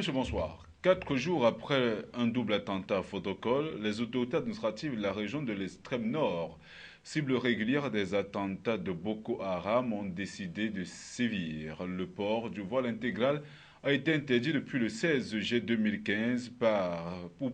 monsieur, bonsoir. 4 jours après un double attentat à Fotokol, les autorités administratives de la région de l'extrême nord, cible régulière des attentats de Boko Haram, ont décidé de sévir. Le port du voile intégral a été interdit depuis le 16 juillet 2015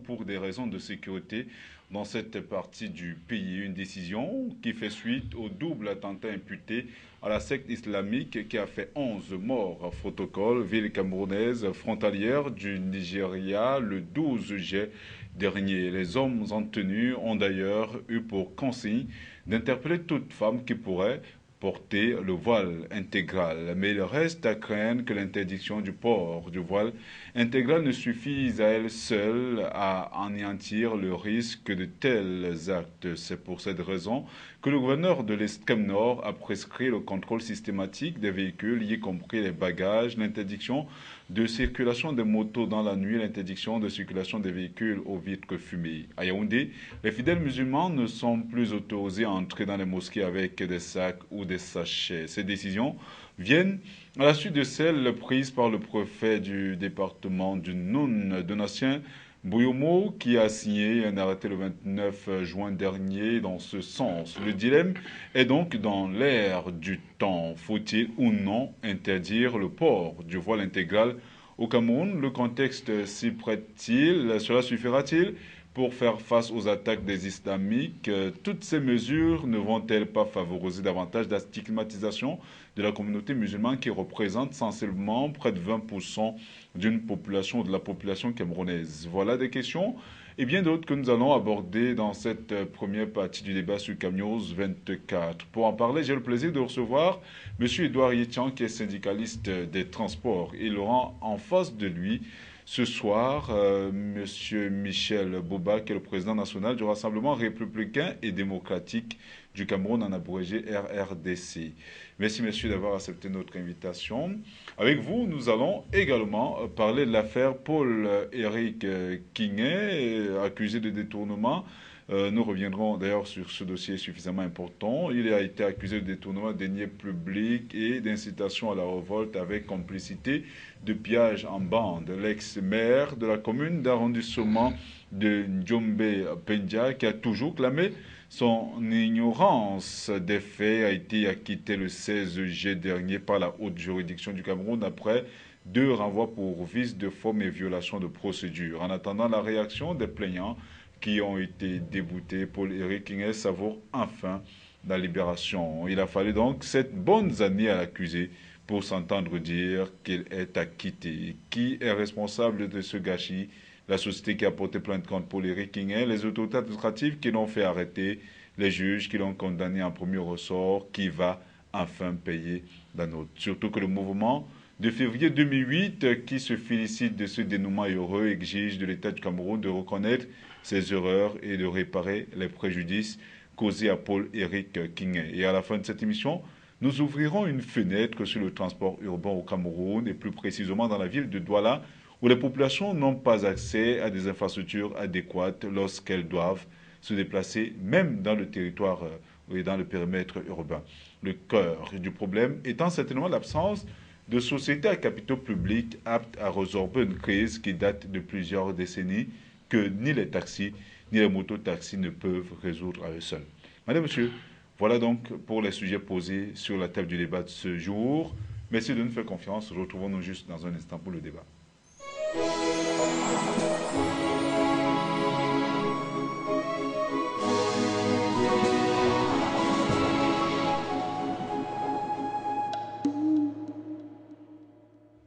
pour des raisons de sécurité dans cette partie du pays. Une décision qui fait suite au double attentat imputé à la secte islamique qui a fait 11 morts à Fotokol, ville camerounaise frontalière du Nigeria, le 12 juillet dernier. Les hommes en tenue ont d'ailleurs eu pour consigne d'interpeller toute femme qui pourrait porter le voile intégral. Mais il reste à craindre que l'interdiction du port du voile intégral ne suffise à elle seule à anéantir le risque de tels actes. C'est pour cette raison que le gouverneur de l'extrême nord a prescrit le contrôle systématique des véhicules, y compris les bagages, l'interdiction de circulation des motos dans la nuit, l'interdiction de circulation des véhicules aux vitres fumées. À Yaoundé, les fidèles musulmans ne sont plus autorisés à entrer dans les mosquées avec des sacs ou des sachets. Ces décisions viennent à la suite de celles prises par le préfet du département du Noun, Donatien Bouyomo, qui a signé un arrêté le 29 juin dernier dans ce sens. Le dilemme est donc dans l'air du temps. Faut-il ou non interdire le port du voile intégral au Cameroun? Le contexte s'y prête-t-il? Cela suffira-t-il pour faire face aux attaques des islamiques? Toutes ces mesures ne vont-elles pas favoriser davantage la stigmatisation de la communauté musulmane qui représente sensiblement près de 20% d'une population, de la population camerounaise? Voilà des questions et bien d'autres que nous allons aborder dans cette première partie du débat sur Camnews 24. Pour en parler, j'ai le plaisir de recevoir M. Edouard Yetian, qui est syndicaliste des transports. Il aura en face de lui ce soir M. Michel Boba, qui est le président national du Rassemblement républicain et démocratique du Cameroun, en abrégé RRDC. Merci, messieurs, d'avoir accepté notre invitation. Avec vous, nous allons également parler de l'affaire Paul-Éric Kingé, accusé de détournement. Nous reviendrons d'ailleurs sur ce dossier suffisamment important. Il a été accusé de détournement de deniers publics et d'incitation à la révolte avec complicité de pillage en bande. L'ex-maire de la commune d'arrondissement de Ndjombe-Pendia, qui a toujours clamé son ignorance des faits, a été acquitté le 16 juillet dernier par la haute juridiction du Cameroun après 2 renvois pour vice de forme et violation de procédure. En attendant la réaction des plaignants qui ont été déboutés, Paul-Éric Kingé savoure enfin la libération. Il a fallu donc 7 bonnes années à l'accusé pour s'entendre dire qu'il est acquitté. Qui est responsable de ce gâchis? La société qui a porté plainte contre Paul-Éric Kingé, les autorités administratives qui l'ont fait arrêter, les juges qui l'ont condamné en premier ressort, qui va enfin payer la note. Surtout que le mouvement de février 2008, qui se félicite de ce dénouement heureux, exige de l'État du Cameroun de reconnaître ses erreurs et de réparer les préjudices causés à Paul-Éric Kingé. Et à la fin de cette émission, nous ouvrirons une fenêtre sur le transport urbain au Cameroun, et plus précisément dans la ville de Douala, où les populations n'ont pas accès à des infrastructures adéquates lorsqu'elles doivent se déplacer, même dans le territoire et dans le périmètre urbain. Le cœur du problème étant certainement l'absence de sociétés à capitaux publics aptes à résorber une crise qui date de plusieurs décennies, que ni les taxis ni les mototaxis ne peuvent résoudre à eux seuls. Madame, Monsieur, voilà donc pour les sujets posés sur la table du débat de ce jour. Merci de nous faire confiance. Retrouvons-nous juste dans un instant pour le débat.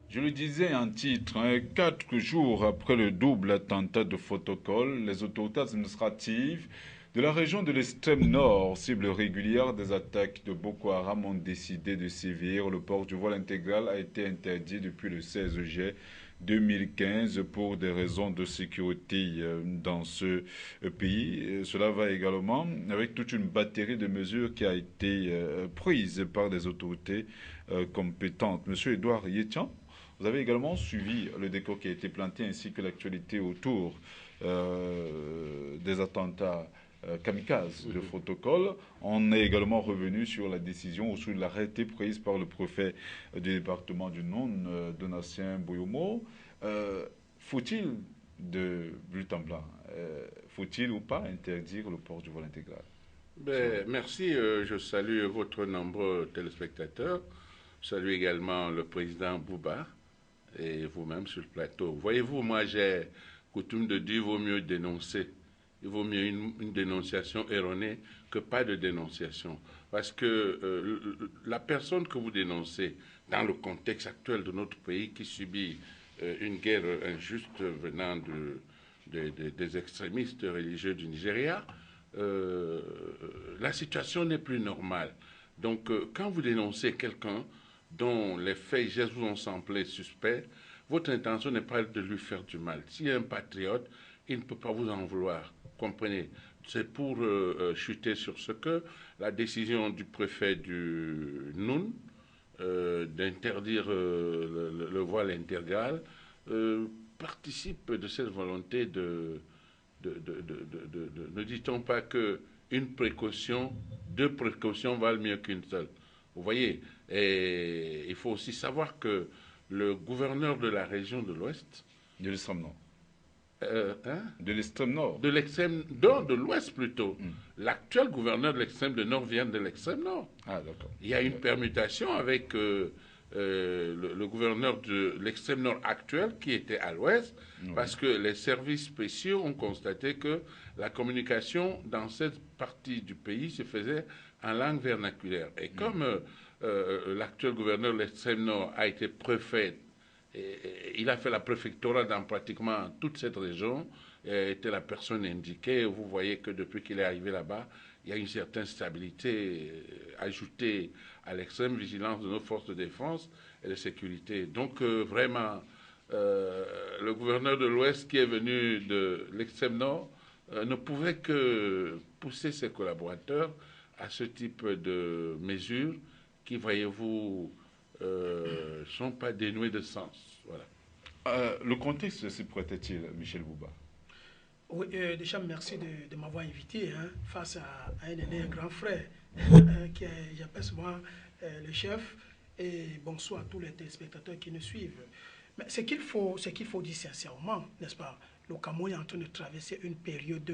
Je le disais en titre, 4 jours après le double attentat de Fotokol, les autorités administratives de la région de l'extrême nord, cible régulière des attaques de Boko Haram, ont décidé de sévir. Le port du voile intégral a été interdit depuis le 16 juillet 2015 pour des raisons de sécurité dans ce pays. Cela va également avec toute une batterie de mesures qui a été prise par les autorités compétentes. Monsieur Edouard Yetian, vous avez également suivi le décor qui a été planté ainsi que l'actualité autour des attentats kamikazes de Fotokol. On est également revenu sur la décision ou sur l'arrêté prise par le préfet du département du Nord, Donatien Bouyomo. Faut-il de but en blanc, faut-il ou pas interdire le port du voile intégral? Ben, merci, je salue votre nombreux téléspectateurs. Je salue également le président Bouba et vous-même sur le plateau. Voyez-vous, moi j'ai coutume de dire, il vaut mieux dénoncer. Il vaut mieux une dénonciation erronée que pas de dénonciation. Parce que la personne que vous dénoncez, dans le contexte actuel de notre pays qui subit une guerre injuste venant des extrémistes religieux du Nigeria, la situation n'est plus normale. Donc, quand vous dénoncez quelqu'un dont les faits et gestes vous ont semblé suspects, votre intention n'est pas de lui faire du mal. S'il est un patriote, il ne peut pas vous en vouloir. Comprenez? C'est pour chuter sur ce que la décision du préfet du Noun d'interdire le voile intégral participe de cette volonté ne dit-on pas que une précaution, deux précautions valent mieux qu'une seule. Vous voyez, et il faut aussi savoir que le gouverneur de la région de l'Ouest, De l'extrême nord. hein, De l'extrême nord. de l'extrême nord, de l'Ouest plutôt, Hmm. l'actuel gouverneur de l'extrême de nord vient de l'extrême nord. Ah, d'accord. Il y a une permutation avec le gouverneur de l'extrême nord actuel qui était à l'ouest, Oui. parce que les services spéciaux ont constaté que la communication dans cette partie du pays se faisait en langue vernaculaire. Et comme l'actuel gouverneur de l'extrême nord a été préfet, il a fait la préfectorat dans pratiquement toute cette région, était la personne indiquée. Vous voyez que depuis qu'il est arrivé là-bas, il y a une certaine stabilité ajoutée à l'extrême vigilance de nos forces de défense et de sécurité. Donc vraiment, le gouverneur de l'Ouest qui est venu de l'extrême nord ne pouvait que pousser ses collaborateurs à ce type de mesures qui, voyez-vous, ne sont pas dénuées de sens. Voilà. Le contexte s'y prêtait-il, Michel Bouba? Oui, déjà, merci de m'avoir invité hein, face à un aîné, un grand frère, qui est, j'appelle souvent le chef, et bonsoir à tous les téléspectateurs qui nous suivent. Mais ce qu'il faut dire sincèrement, n'est-ce pas, le Cameroun est en train de traverser une période,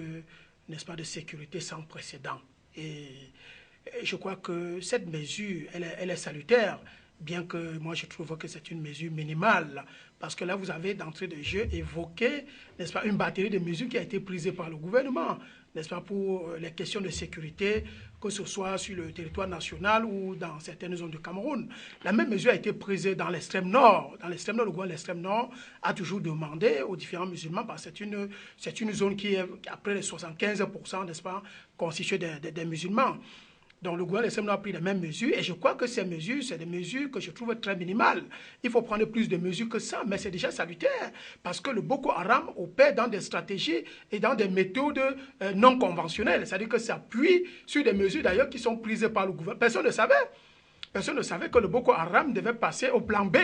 n'est-ce pas, de sécurité sans précédent. Et je crois que cette mesure, elle est salutaire, bien que moi je trouve que c'est une mesure minimale, parce que là vous avez d'entrée de jeu évoqué, n'est-ce pas, une batterie de mesures qui a été prise par le gouvernement, n'est-ce pas, pour les questions de sécurité, que ce soit sur le territoire national ou dans certaines zones du Cameroun. La même mesure a été prise dans l'extrême nord. Dans l'extrême nord, le gouvernement de l'extrême nord a toujours demandé aux différents musulmans, parce que c'est une zone qui est à près de 75%, n'est-ce pas, constituée des musulmans. Donc le gouvernement de l'extrême nord a pris les mêmes mesures et je crois que ces mesures, c'est des mesures que je trouve très minimales. Il faut prendre plus de mesures que ça, mais c'est déjà salutaire parce que le Boko Haram opère dans des stratégies et dans des méthodes non conventionnelles. C'est-à-dire que ça appuie sur des mesures d'ailleurs qui sont prises par le gouvernement. Personne ne savait. Personne ne savait que le Boko Haram devait passer au plan B,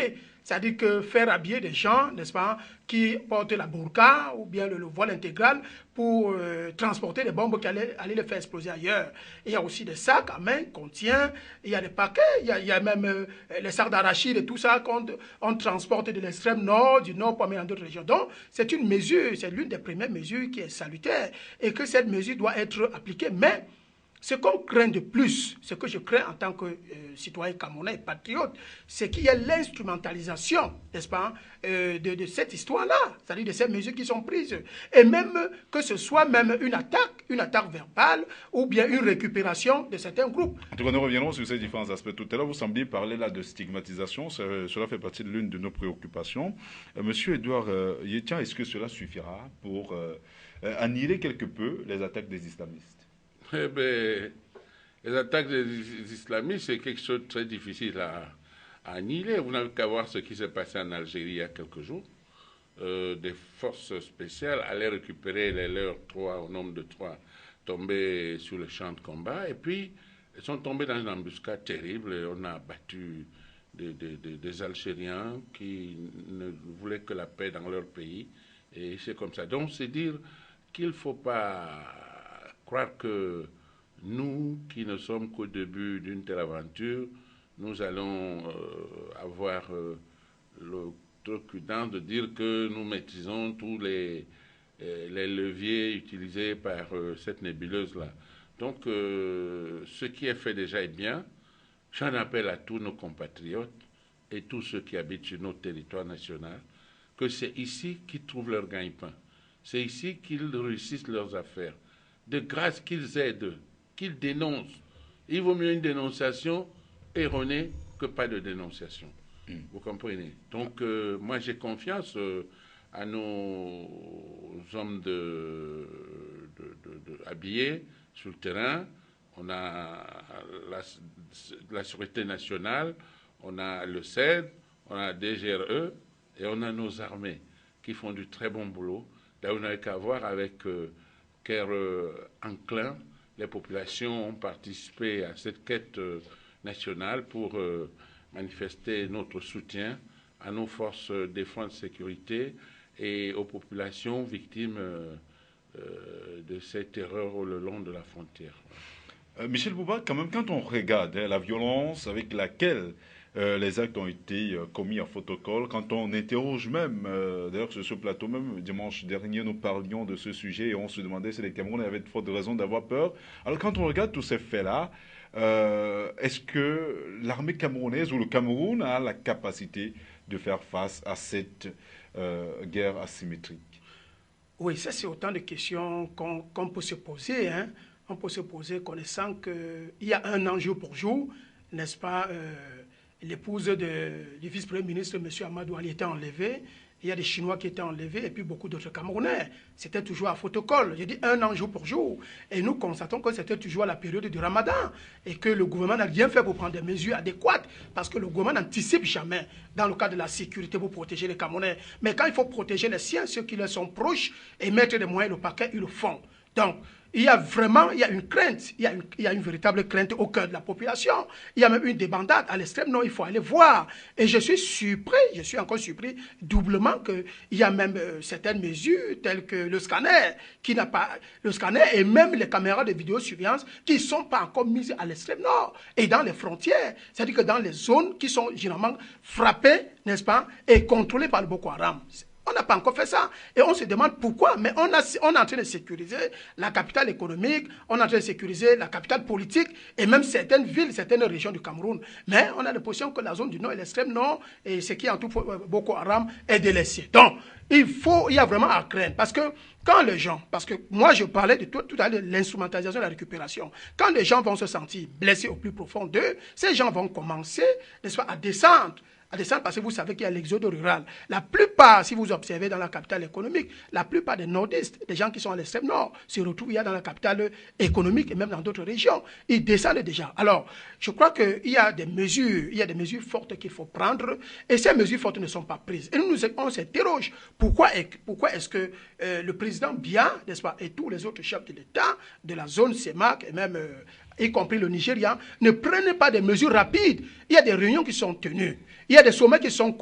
c'est-à-dire que faire habiller des gens, n'est-ce pas, qui portent la burqa ou bien le voile intégral pour transporter des bombes qui allaient les faire exploser ailleurs. Il y a aussi des sacs à main qu'on tient, il y a des paquets, il y a même les sacs d'arachide et tout ça qu'on transporte de l'extrême nord, du nord pour amener dans d'autres régions. Donc, c'est une mesure, c'est l'une des premières mesures qui est salutaire et que cette mesure doit être appliquée, mais ce qu'on craint de plus, ce que je crains en tant que citoyen camerounais et patriote, c'est qu'il y a l'instrumentalisation, n'est-ce pas, de cette histoire-là, c'est-à-dire de ces mesures qui sont prises. Et même que ce soit même une attaque verbale, ou bien une récupération de certains groupes. En tout cas, nous reviendrons sur ces différents aspects. Tout à l'heure, vous sembliez parler là de stigmatisation. Cela fait partie de l'une de nos préoccupations. Monsieur Edouard Yetian, est-ce que cela suffira pour annihiler quelque peu les attaques des islamistes? Eh bien, les attaques des islamistes, c'est quelque chose de très difficile à annihiler. Vous n'avez qu'à voir ce qui s'est passé en Algérie il y a quelques jours. Des forces spéciales allaient récupérer les leurs trois, au nombre de trois, tombés sur le champ de combat. Et puis, ils sont tombés dans une embuscade terrible. Et on a battu des Algériens qui ne voulaient que la paix dans leur pays. Et c'est comme ça. Donc, c'est dire qu'il ne faut pas croire que nous, qui ne sommes qu'au début d'une telle aventure, nous allons avoir le outrecuidance de dire que nous maîtrisons tous les leviers utilisés par cette nébuleuse-là. Donc, ce qui est fait déjà est bien. J'en appelle à tous nos compatriotes et tous ceux qui habitent sur notre territoire national que c'est ici qu'ils trouvent leur gagne-pain. C'est ici qu'ils réussissent leurs affaires. De grâce qu'ils aident, qu'ils dénoncent. Il vaut mieux une dénonciation erronée que pas de dénonciation. Vous comprenez? Donc, moi, j'ai confiance à nos hommes habillés sur le terrain. On a la Sûreté nationale, on a le CED, on a la DGRE et on a nos armées qui font du très bon boulot. Là, on n'a qu'à voir avec cœur enclin. Les populations ont participé à cette quête nationale pour manifester notre soutien à nos forces de défense et de sécurité et aux populations victimes de cette terreur le long de la frontière. Michel Bouba, quand même, quand on regarde la violence avec laquelle les actes ont été commis à Fotokol, quand on interroge même, d'ailleurs sur ce plateau même, dimanche dernier, nous parlions de ce sujet et on se demandait si les Camerounais avaient de fortes raisons d'avoir peur. Alors quand on regarde tous ces faits-là, est-ce que l'armée camerounaise ou le Cameroun a la capacité de faire face à cette guerre asymétrique? Oui, ça c'est autant de questions qu'on peut se poser. Hein. On peut se poser connaissant qu'il y a un an jour pour jour, n'est-ce pas, l'épouse du vice-premier ministre, M. Amadou Ali, était enlevée. Il y a des Chinois qui étaient enlevés et puis beaucoup d'autres Camerounais. C'était toujours à Fotokol. J'ai dit un an jour pour jour. Et nous constatons que c'était toujours à la période du Ramadan et que le gouvernement n'a rien fait pour prendre des mesures adéquates parce que le gouvernement n'anticipe jamais dans le cadre de la sécurité pour protéger les Camerounais. Mais quand il faut protéger les siens, ceux qui leur sont proches et mettre des moyens au paquet, ils le font. Donc, il y a une crainte, il y a une véritable crainte au cœur de la population. Il y a même une débandade à l'extrême nord, il faut aller voir. Et je suis encore surpris doublement qu'il y a même certaines mesures telles que le scanner, le scanner et même les caméras de vidéosurveillance qui ne sont pas encore mises à l'extrême nord et dans les frontières. C'est-à-dire que dans les zones qui sont généralement frappées, n'est-ce pas, et contrôlées par le Boko Haram. On n'a pas encore fait ça. Et on se demande pourquoi. Mais on est en train de sécuriser la capitale économique, on est en train de sécuriser la capitale politique et même certaines villes, certaines régions du Cameroun. Mais on a l'impression que la zone du nord et l'extrême nord, et ce qui entoure Boko Haram, est délaissée. Donc, il y a vraiment à craindre. Parce que quand les gens, parce que moi je parlais de tout à l'heure de l'instrumentalisation de la récupération, quand les gens vont se sentir blessés au plus profond d'eux, ces gens vont commencer, n'est-ce pas, à descendre parce que vous savez qu'il y a l'exode rural. La plupart, si vous observez dans la capitale économique, la plupart des nordistes, des gens qui sont à l'extrême nord, se retrouvent dans la capitale économique et même dans d'autres régions. Ils descendent déjà. Alors, je crois qu'il y a des mesures fortes qu'il faut prendre et ces mesures fortes ne sont pas prises. Et on s'interroge pourquoi est-ce que le président Biya, n'est-ce pas, et tous les autres chefs de l'État de la zone CEMAC et même y compris le Nigeria, ne prennent pas des mesures rapides. Il y a des réunions qui sont tenues. Il y a des sommets qui sont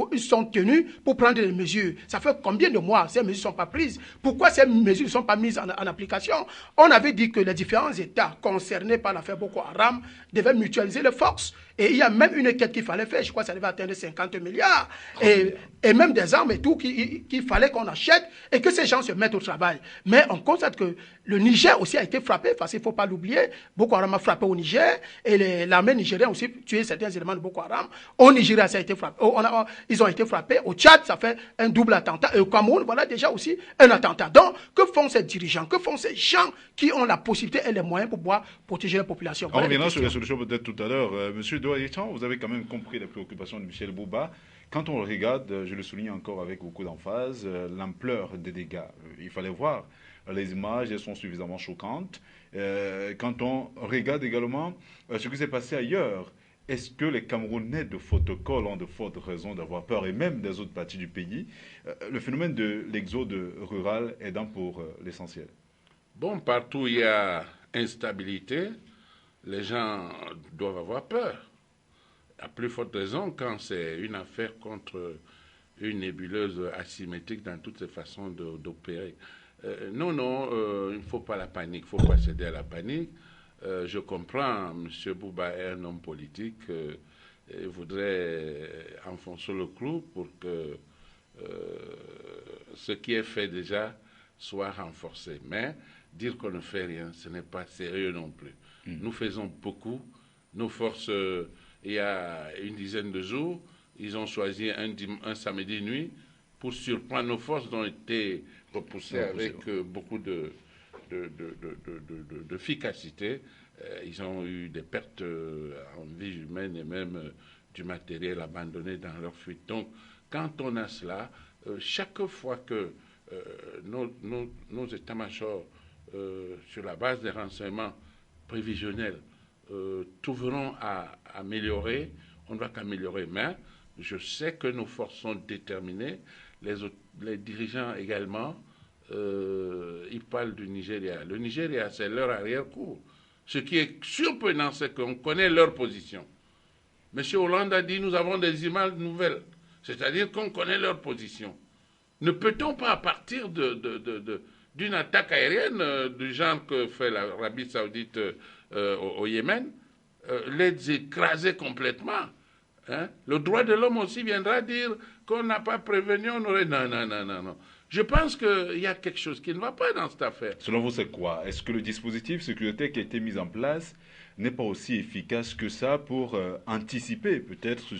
tenus pour prendre des mesures. Ça fait combien de mois ces mesures ne sont pas prises? Pourquoi ces mesures ne sont pas mises en application? On avait dit que les différents États concernés par l'affaire Boko Haram devaient mutualiser les forces. Et il y a même une quête qu'il fallait faire, je crois que ça devait atteindre 50 milliards. Et même des armes et tout qu'il fallait qu'on achète et que ces gens se mettent au travail. Mais on constate que le Niger aussi a été frappé, parce qu'il ne faut pas l'oublier. Boko Haram a frappé au Niger et l'armée nigérienne a aussi tué certains éléments de Boko Haram. Au Nigeria, ça a été frappé. Ils ont été frappés. Au Tchad, ça fait un double attentat. Et au Cameroun, voilà déjà aussi un attentat. Donc, que font ces dirigeants? Que font ces gens qui ont la possibilité et les moyens pour pouvoir protéger la population? On reviendra sur les solutions peut-être tout à l'heure. Monsieur Douaïchan, vous avez quand même compris la préoccupation de Michel Bouba. Quand on regarde, je le souligne encore avec beaucoup d'emphase, l'ampleur des dégâts. Il fallait voir. Les images, elles sont suffisamment choquantes. Quand on regarde également ce qui s'est passé ailleurs, est-ce que les Camerounais de Fotokol ont de fortes raisons d'avoir peur, et même des autres parties du pays? Le phénomène de l'exode rural aidant pour l'essentiel. Bon, partout où il y a instabilité, les gens doivent avoir peur. À plus forte raison quand c'est une affaire contre une nébuleuse asymétrique dans toutes ses façons d'opérer. Non, il ne faut pas la panique, il ne faut pas céder à la panique. Je comprends, M. Bouba est un homme politique, il voudrait enfoncer le clou pour que ce qui est fait déjà soit renforcé. Mais dire qu'on ne fait rien, ce n'est pas sérieux non plus. Nous faisons beaucoup. Nos forces, il y a une dizaine de jours, ils ont choisi un samedi nuit pour surprendre nos forces, ont été repoussées avec beaucoup d'efficacité. Ils ont eu des pertes en vie humaine et même du matériel abandonné dans leur fuite. Donc, quand on a cela, chaque fois que nos états-majors, sur la base des renseignements prévisionnels, trouveront à améliorer, on ne va qu'améliorer. Mais je sais que nos forces sont déterminées, les dirigeants également, ils parlent du Nigeria. Le Nigeria, c'est leur arrière-cour. Ce qui est surprenant, c'est qu'on connaît leur position. M. Hollande a dit, nous avons des images nouvelles, c'est-à-dire qu'on connaît leur position. Ne peut-on pas, à partir d'une attaque aérienne du genre que fait l'Arabie Saoudite au Yémen, les écraser complètement? Hein? Le droit de l'homme aussi viendra dire qu'on n'a pas prévenu, on aurait... Non, non, non, non, non. Je pense qu'il y a quelque chose qui ne va pas dans cette affaire. Selon vous, c'est quoi? Est-ce que le dispositif sécuritaire qui a été mis en place n'est pas aussi efficace que ça pour anticiper peut-être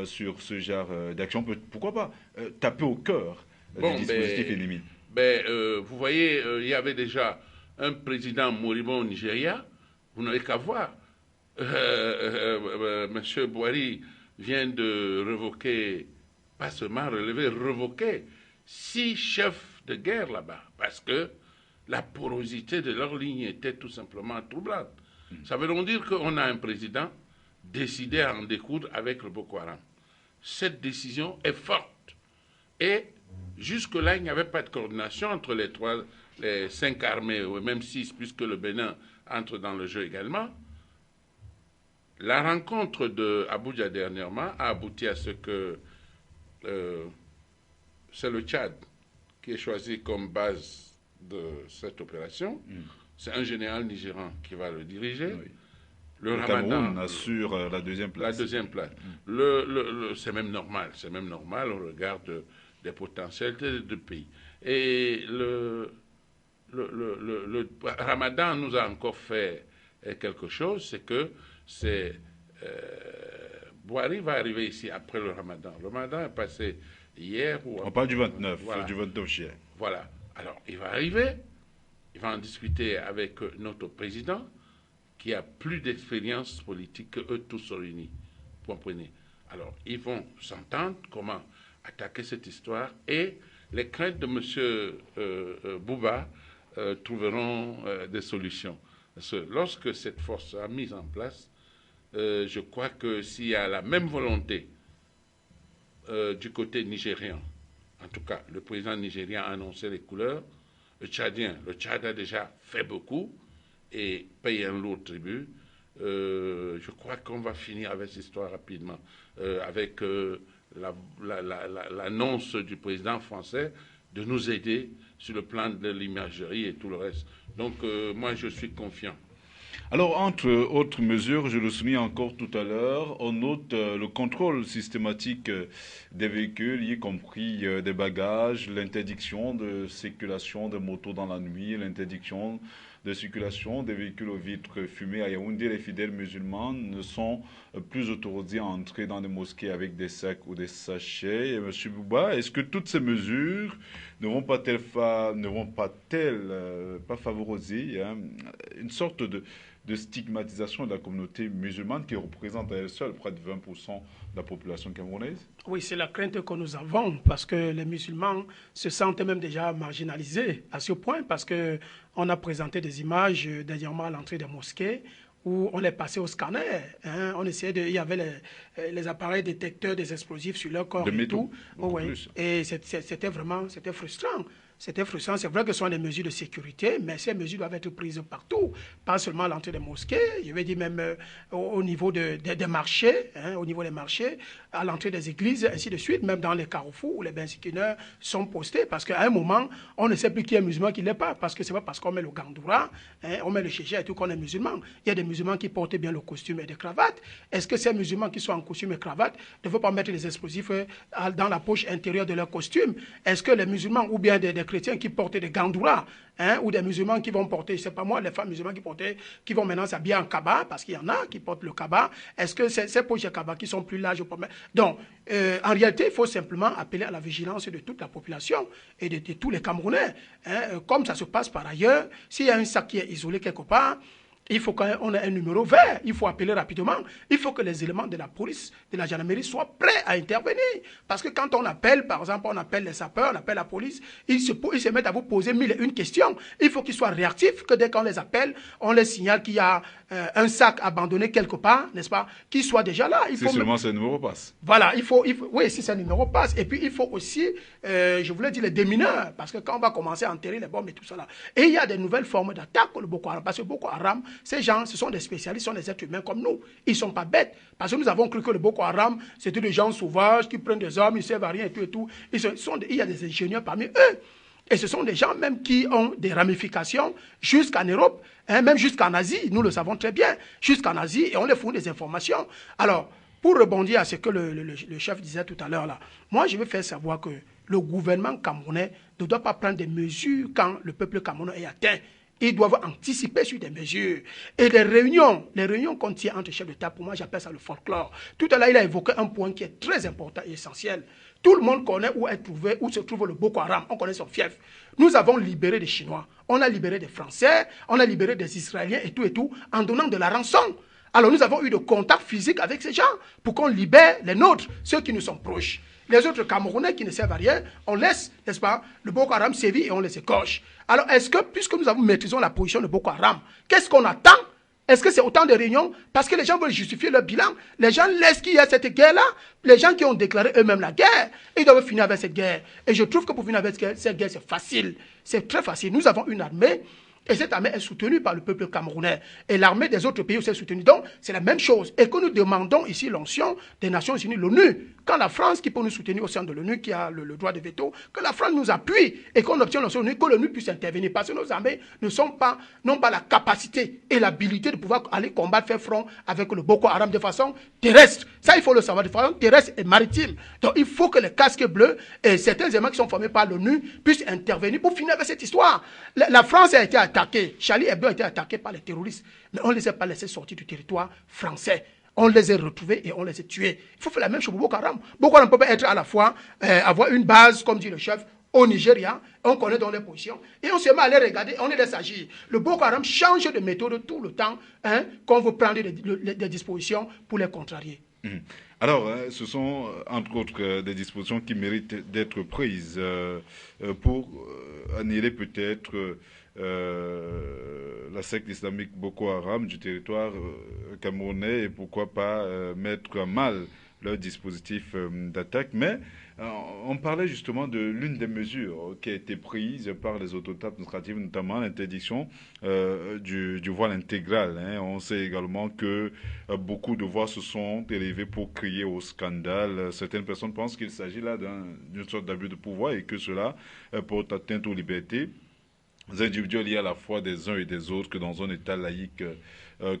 sur ce genre d'action? Pourquoi pas taper au cœur du dispositif ennemi? Vous voyez, il y avait déjà un président moribond au Nigeria. Vous n'avez qu'à voir. M. Buhari vient de révoquer, pas seulement relever, révoquer 6 chefs de guerre là-bas, parce que la porosité de leur ligne était tout simplement troublante. Ça veut donc dire qu'on a un président décidé à en découdre avec le Boko Haram. Cette décision est forte. Et jusque-là, il n'y avait pas de coordination entre les 5 armées, ou même 6, puisque le Bénin entre dans le jeu également. La rencontre de Abuja dernièrement a abouti à ce que c'est le Tchad qui est choisi comme base de cette opération. C'est un général nigérian qui va le diriger. Oui. Le Cameroun assure la deuxième place. La deuxième place. C'est même normal. C'est même normal au regard des potentialités des deux pays. Et le Ramadan nous a encore fait quelque chose, c'est que Buhari va arriver ici après le Ramadan. Le Ramadan est passé hier. On parle du 29, voilà. Du 29 juillet. Voilà. Alors, il va arriver, il va en discuter avec notre président, qui a plus d'expérience politique que eux tous réunis. Vous comprenez? Alors, ils vont s'entendre comment attaquer cette histoire et les craintes de M. Bouba trouveront des solutions. Parce que lorsque cette force sera mise en place, je crois que s'il y a la même volonté du côté nigérian, en tout cas, le président nigérien a annoncé les couleurs, le Tchad a déjà fait beaucoup et paye un lourd tribut. Je crois qu'on va finir avec cette histoire rapidement, avec l'annonce du président français de nous aider sur le plan de l'imagerie et tout le reste. Donc, moi, je suis confiant. Alors, entre autres mesures, je le souligne encore tout à l'heure, on note le contrôle systématique des véhicules, y compris des bagages, l'interdiction de circulation des motos dans la nuit, l'interdiction de circulation des véhicules aux vitres fumées. À Yaoundé, les fidèles musulmans ne sont plus autorisés à entrer dans des mosquées avec des sacs ou des sachets. Et M. Bouba, est-ce que toutes ces mesures ne vont pas favoriser une sorte de stigmatisation de la communauté musulmane qui représente à elle seule près de 20% de la population camerounaise? Oui, c'est la crainte que nous avons parce que les musulmans se sentent même déjà marginalisés à ce point parce qu'on a présenté des images dernièrement à l'entrée des mosquées où on est passé au scanner. Hein, il y avait les appareils détecteurs des explosifs sur leur corps et tout. Oui, et c'était frustrant. C'était frustrant. C'est vrai que ce sont des mesures de sécurité, mais ces mesures doivent être prises partout, pas seulement à l'entrée des mosquées, je vais dire même au niveau des marchés, hein, au niveau des marchés, à l'entrée des églises, ainsi de suite, même dans les carrefours où les bensikineurs sont postés, parce qu'à un moment, on ne sait plus qui est musulman, qui ne l'est pas, parce que c'est pas parce qu'on met le gandoura, hein, on met le chéché et tout qu'on est musulman. Il y a des musulmans qui portent bien le costume et des cravates. Est-ce que ces musulmans qui sont en costume et cravate ne veulent pas mettre des explosifs dans la poche intérieure de leur costume? Est-ce que les musulmans ou bien des chrétiens qui portaient des gandouras, hein, ou des musulmans qui vont porter, je ne sais pas moi, les femmes musulmanes qui vont maintenant s'habiller en kaba, parce qu'il y en a qui portent le kaba, est-ce que ces poches de kaba qui sont plus larges pour... Donc, en réalité, il faut simplement appeler à la vigilance de toute la population et de tous les Camerounais. Hein, comme ça se passe par ailleurs, s'il y a un sac qui est isolé quelque part, il faut qu'on ait un numéro vert, il faut appeler rapidement, il faut que les éléments de la police, de la gendarmerie soient prêts à intervenir. Parce que quand on appelle, par exemple, on appelle les sapeurs, on appelle la police, ils se mettent à vous poser 1001 questions. Il faut qu'ils soient réactifs, que dès qu'on les appelle, on les signale qu'il y a un sac abandonné quelque part, n'est-ce pas, qu'il soit déjà là. Si seulement ce numéro passe. Voilà, oui, si ce numéro passe. Et puis, il faut aussi, je voulais dire les démineurs, parce que quand on va commencer à enterrer les bombes et tout ça là, et il y a des nouvelles formes d'attaque, le Boko Haram, parce que Boko Haram, ces gens, ce sont des spécialistes, ce sont des êtres humains comme nous. Ils ne sont pas bêtes. Parce que nous avons cru que le Boko Haram, c'était des gens sauvages qui prennent des armes, ils ne servent à rien et tout et tout. Il y a des ingénieurs parmi eux. Et ce sont des gens même qui ont des ramifications jusqu'en Europe, hein, même jusqu'en Asie. Nous le savons très bien. Jusqu'en Asie, et on les fournit des informations. Alors, pour rebondir à ce que le chef disait tout à l'heure là, moi je veux faire savoir que le gouvernement camerounais ne doit pas prendre des mesures quand le peuple camerounais est atteint. Ils doivent anticiper sur des mesures. Et les réunions qu'on tient entre chefs d'État, pour moi, j'appelle ça le folklore. Tout à l'heure, il a évoqué un point qui est très important et essentiel. Tout le monde connaît où se trouve le Boko Haram. On connaît son fief. Nous avons libéré des Chinois, on a libéré des Français, on a libéré des Israéliens et tout, en donnant de la rançon. Alors nous avons eu de contact physique avec ces gens pour qu'on libère les nôtres, ceux qui nous sont proches. Les autres Camerounais qui ne servent à rien, on laisse, n'est-ce pas, le Boko Haram sévir et on les écorche. Alors est-ce que, puisque nous maîtrisons la position de Boko Haram, qu'est-ce qu'on attend? Est-ce que c'est autant de réunions? Parce que les gens veulent justifier leur bilan. Les gens laissent qu'il y ait cette guerre-là. Les gens qui ont déclaré eux-mêmes la guerre, ils doivent finir avec cette guerre. Et je trouve que pour finir avec cette guerre, c'est facile. C'est très facile. Nous avons une armée. Et cette armée est soutenue par le peuple camerounais. Et l'armée des autres pays aussi est soutenue. Donc, c'est la même chose. Et que nous demandons ici l'onction des Nations Unies, l'ONU. Quand la France, qui peut nous soutenir au sein de l'ONU, qui a le droit de veto, que la France nous appuie et qu'on obtienne l'onction de l'ONU, que l'ONU puisse intervenir. Parce que nos armées n'ont pas la capacité et l'habilité de pouvoir aller combattre, faire front avec le Boko Haram de façon terrestre. Ça, il faut le savoir, de façon terrestre et maritime. Donc, il faut que les casques bleus et certains éléments qui sont formés par l'ONU puissent intervenir pour finir avec cette histoire. La France a été attaqué. Charlie Hebdo a été attaqué par les terroristes. Mais on ne les a pas laissés sortir du territoire français. On les a retrouvés et on les a tués. Il faut faire la même chose pour Boko Haram. Boko Haram ne peut pas être à la fois, avoir une base, comme dit le chef, au Nigeria. On connaît dans les positions. Et on se met à les regarder, on les laisse agir. Le Boko Haram change de méthode tout le temps, hein, qu'on veut prendre des dispositions pour les contrarier. Alors, ce sont entre autres des dispositions qui méritent d'être prises pour annihiler peut-être la secte islamique Boko Haram du territoire camerounais et pourquoi pas mettre à mal leur dispositif d'attaque. Mais on parlait justement de l'une des mesures qui a été prise par les autorités administratives, notamment l'interdiction du voile intégral. Hein. On sait également que beaucoup de voix se sont élevées pour crier au scandale. Certaines personnes pensent qu'il s'agit là d'une sorte d'abus de pouvoir et que cela porte atteinte aux libertés individuels liés à la foi des uns et des autres que dans un État laïque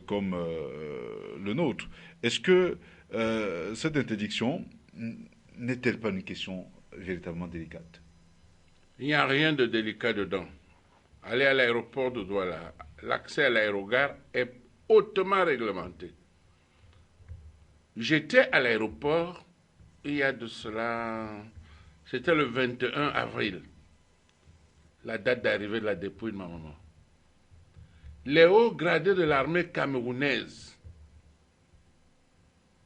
comme le nôtre. Est-ce que cette interdiction n'est-elle pas une question véritablement délicate? Il n'y a rien de délicat dedans. Aller à l'aéroport de Douala, l'accès à l'aérogare est hautement réglementé. J'étais à l'aéroport il y a de cela, c'était le 21 avril, la date d'arrivée de la dépouille de ma maman. Les hauts gradés de l'armée camerounaise,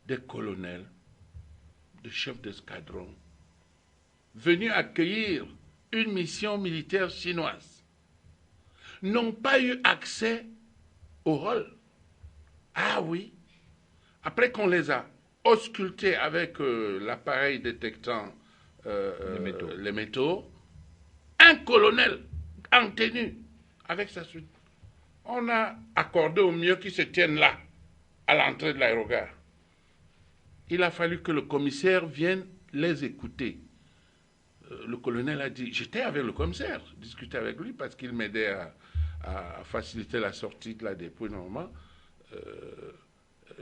des colonels, des chefs d'escadron, venus accueillir une mission militaire chinoise, n'ont pas eu accès au rôle. Ah oui, après qu'on les a auscultés avec l'appareil détectant les métaux, un colonel en tenue, avec sa suite. On a accordé au mieux qu'ils se tiennent là, à l'entrée de l'aérogare. Il a fallu que le commissaire vienne les écouter. Le colonel a dit, j'étais avec le commissaire, discuter avec lui parce qu'il m'aidait à faciliter la sortie de la dépouille normalement.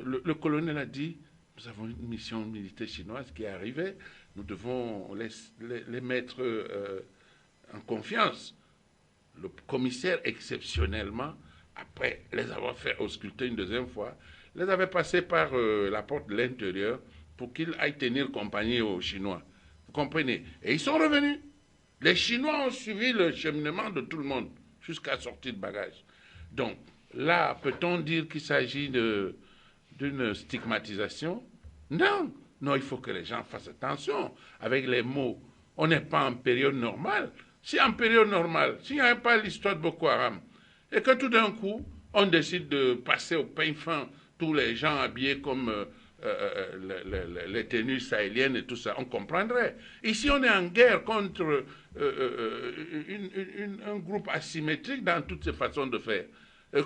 Le colonel a dit, nous avons une mission militaire chinoise qui est arrivée, nous devons les mettre en confiance. Le commissaire, exceptionnellement, après les avoir fait ausculter une deuxième fois, les avait passés par la porte de l'intérieur pour qu'ils aillent tenir compagnie aux Chinois. Vous comprenez? Et ils sont revenus. Les Chinois ont suivi le cheminement de tout le monde jusqu'à la sortie de bagages. Donc, là, peut-on dire qu'il s'agit d'une stigmatisation? Non. Non, il faut que les gens fassent attention avec les mots. On n'est pas en période normale. Si en période normale, s'il n'y avait pas l'histoire de Boko Haram, et que tout d'un coup, on décide de passer au pain fin tous les gens habillés comme les tenues sahéliennes et tout ça, on comprendrait. Ici, on est en guerre contre un groupe asymétrique dans toutes ses façons de faire.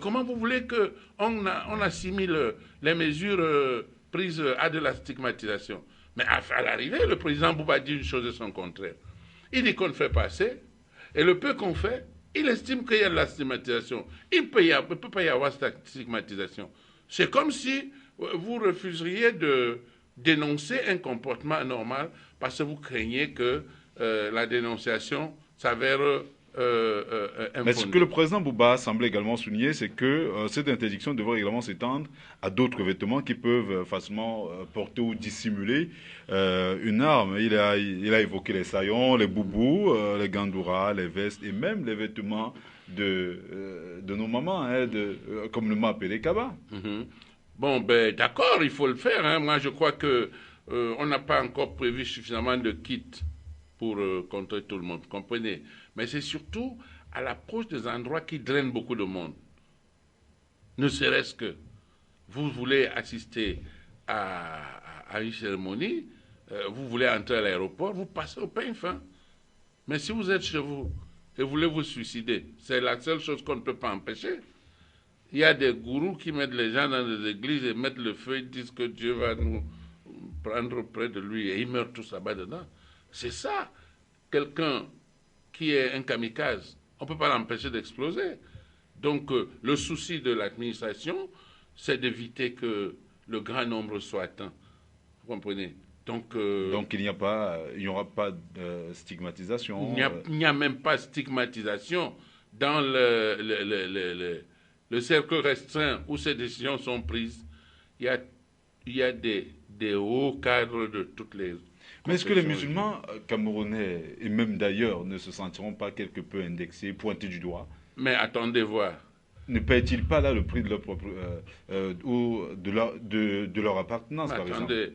Comment vous voulez qu'on assimile les mesures prises à de la stigmatisation? Mais à l'arrivée, le président Bouba dit une chose et son contraire. Il dit qu'on ne fait pas assez, et le peu qu'on fait, il estime qu'il y a de la stigmatisation. Il ne peut pas y avoir cette stigmatisation. C'est comme si vous refuseriez de dénoncer un comportement anormal parce que vous craignez que la dénonciation s'avère infondée. Mais ce que le président Bouba semblait également souligner, c'est que cette interdiction devrait également s'étendre à d'autres vêtements qui peuvent facilement porter ou dissimuler une arme. Il a évoqué les saillons, les boubous, les gandouras, les vestes et même les vêtements de nos mamans, hein, communément appelés kaba. Bon, ben d'accord, il faut le faire. Hein. Moi, je crois que on n'a pas encore prévu suffisamment de kits pour contrer tout le monde, vous comprenez? Mais c'est surtout à l'approche des endroits qui drainent beaucoup de monde. Ne serait-ce que vous voulez assister à une cérémonie, vous voulez entrer à l'aéroport, vous passez au pain fin. Mais si vous êtes chez vous et vous voulez vous suicider, c'est la seule chose qu'on ne peut pas empêcher. Il y a des gourous qui mettent les gens dans les églises et mettent le feu, ils disent que Dieu va nous prendre près de lui et ils meurent tous là-bas dedans. C'est ça. Quelqu'un qui est un kamikaze, on ne peut pas l'empêcher d'exploser. Donc le souci de l'administration, c'est d'éviter que le grand nombre soit atteint. Vous comprenez? Donc il n'y aura pas de stigmatisation. Il n'y a même pas de stigmatisation dans le cercle restreint où ces décisions sont prises. Il y a des hauts cadres de toutes les... Mais est-ce que les musulmans camerounais, et même d'ailleurs, ne se sentiront pas quelque peu indexés, pointés du doigt? Mais attendez voir. Ne paient-ils pas là le prix de leur propre... ou de leur appartenance, par exemple?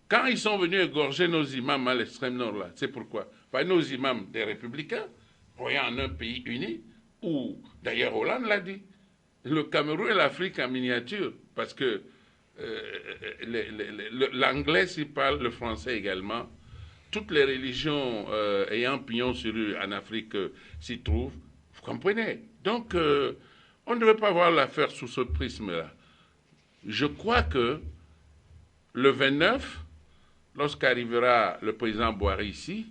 Quand ils sont venus égorger nos imams à l'extrême nord, là, c'est pourquoi? Enfin, nos imams des républicains, voyant en un pays uni, où, d'ailleurs Hollande l'a dit, le Cameroun et l'Afrique en miniature, parce que l'anglais s'y parle, le français également. Toutes les religions ayant pignon sur rue en Afrique s'y trouvent. Vous comprenez? Donc, on ne devait pas voir l'affaire sous ce prisme-là. Je crois que le 29, lorsqu'arrivera le président Boari ici,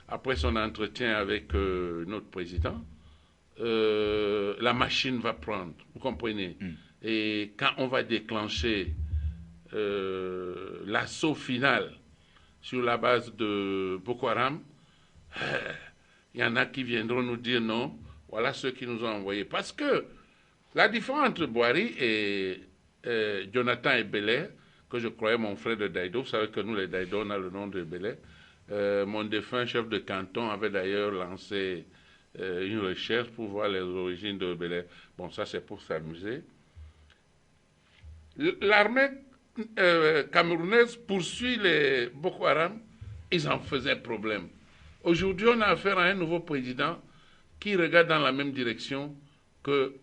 après son entretien avec notre président, la machine va prendre. Vous comprenez? Et quand on va déclencher l'assaut final sur la base de Boko Haram, il y en a qui viendront nous dire non, voilà ceux qui nous ont envoyés. Parce que la différence entre Boari et Jonathan et Belair, que je croyais mon frère de Daïdo, vous savez que nous les Daïdo, on a le nom de Belair, mon défunt chef de canton avait d'ailleurs lancé une recherche pour voir les origines de Belair. Bon, ça c'est pour s'amuser. L'armée camerounaise poursuit les Boko Haram, ils en faisaient problème. Aujourd'hui, on a affaire à un nouveau président qui regarde dans la même direction que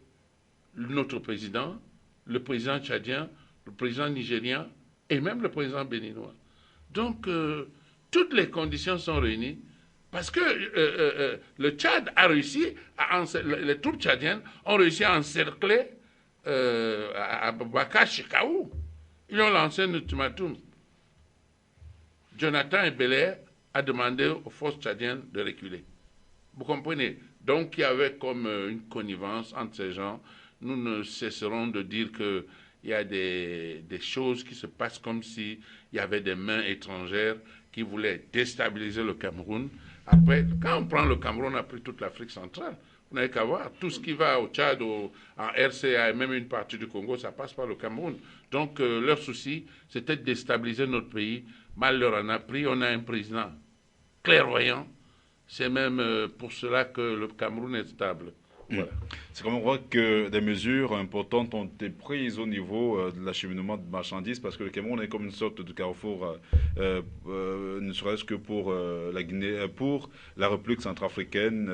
notre président, le président tchadien, le président nigérien et même le président béninois. Donc, toutes les conditions sont réunies Parce que le Tchad a réussi, les troupes tchadiennes ont réussi à encercler à Baka Chikaou. Ils ont lancé un ultimatum. Jonathan Ebele a demandé aux forces tchadiennes de reculer. Vous comprenez? Donc il y avait comme une connivence entre ces gens. Nous ne cesserons de dire qu'il y a des choses qui se passent comme s'il y avait des mains étrangères qui voulaient déstabiliser le Cameroun. Après, quand on prend le Cameroun, on a pris toute l'Afrique centrale. Vous n'avez qu'à voir, tout ce qui va au Tchad, en RCA et même une partie du Congo, ça passe par le Cameroun. Donc leur souci, c'était de déstabiliser notre pays. Mal leur en a pris, on a un président clairvoyant. C'est même pour cela que le Cameroun est stable. Voilà. C'est comme on voit que des mesures importantes ont été prises au niveau de l'acheminement de marchandises, parce que le Cameroun est comme une sorte de carrefour, ne serait-ce que pour la Guinée, pour la République centrafricaine,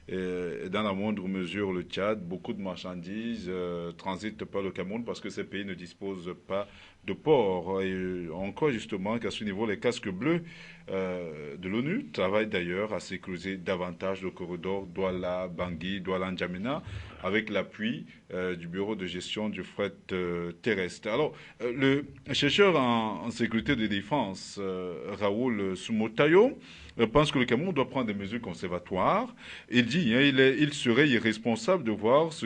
et dans la moindre mesure le Tchad. Beaucoup de marchandises transitent par le Cameroun parce que ces pays ne disposent pas de port. Et on croit justement qu'à ce niveau, les casques bleus de l'ONU travaillent d'ailleurs à sécuriser davantage le corridor Douala-Bangui, Douala-N'Djamena, avec l'appui du Bureau de gestion du fret terrestre. Alors, le chercheur en sécurité de défense, Raoul Soumotayo, pense que le Cameroun doit prendre des mesures conservatoires. Il dit il serait irresponsable de voir ce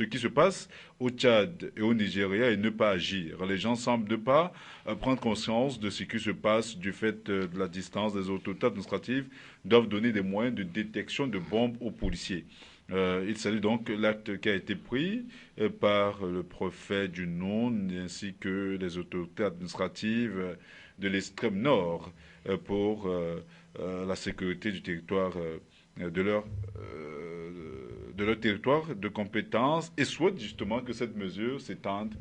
qui se passe au Tchad et au Nigeria et ne pas agir. Les gens semblent ne pas prendre conscience de ce qui se passe du fait de la distance. Les autorités administratives doivent donner des moyens de détection de bombes aux policiers. Il salue donc l'acte qui a été pris par le préfet du Nord ainsi que les autorités administratives de l'extrême nord pour la sécurité du territoire, de leur territoire de compétence, et souhaite justement que cette mesure s'étende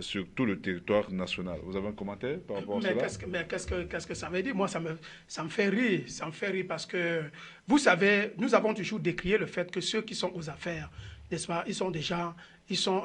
sur tout le territoire national. Vous avez un commentaire par rapport à cela? Mais qu'est-ce que ça veut dire? Moi, ça me fait rire. Ça me fait rire parce que, vous savez, nous avons toujours décrié le fait que ceux qui sont aux affaires, n'est-ce pas, ils sont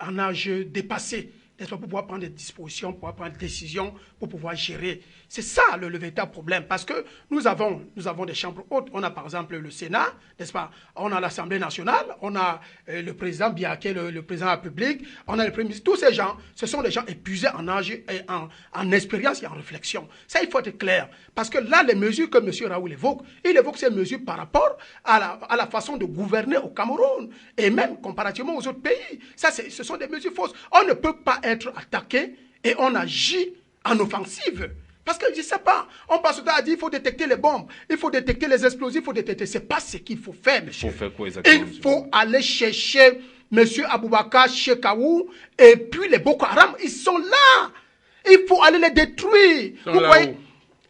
en âge dépassé, n'est-ce pas, pour pouvoir prendre des dispositions, pour pouvoir prendre des décisions, pour pouvoir gérer. C'est ça le véritable problème, parce que nous avons des chambres hautes. On a par exemple le Sénat, n'est-ce pas? On a l'Assemblée nationale, on a le président Biaké, le président de la République, on a le Premier ministre. Tous ces gens, ce sont des gens épuisés en âge et en expérience et en réflexion. Ça, il faut être clair. Parce que là, les mesures que M. Raoul évoque, il évoque ces mesures par rapport à la façon de gouverner au Cameroun, et même comparativement aux autres pays. Ça, ce sont des mesures fausses. On ne peut pas être attaqué et on agit en offensive. Parce que je ne sais pas, on passe le temps à dire qu'il faut détecter les bombes, il faut détecter les explosifs, il faut détecter. Ce n'est pas ce qu'il faut faire, monsieur. Il faut faire quoi exactement? Il faut aller chercher M. Aboubakar Chekaou et puis les Boko Haram. Ils sont là. Il faut aller les détruire. Vous voyez?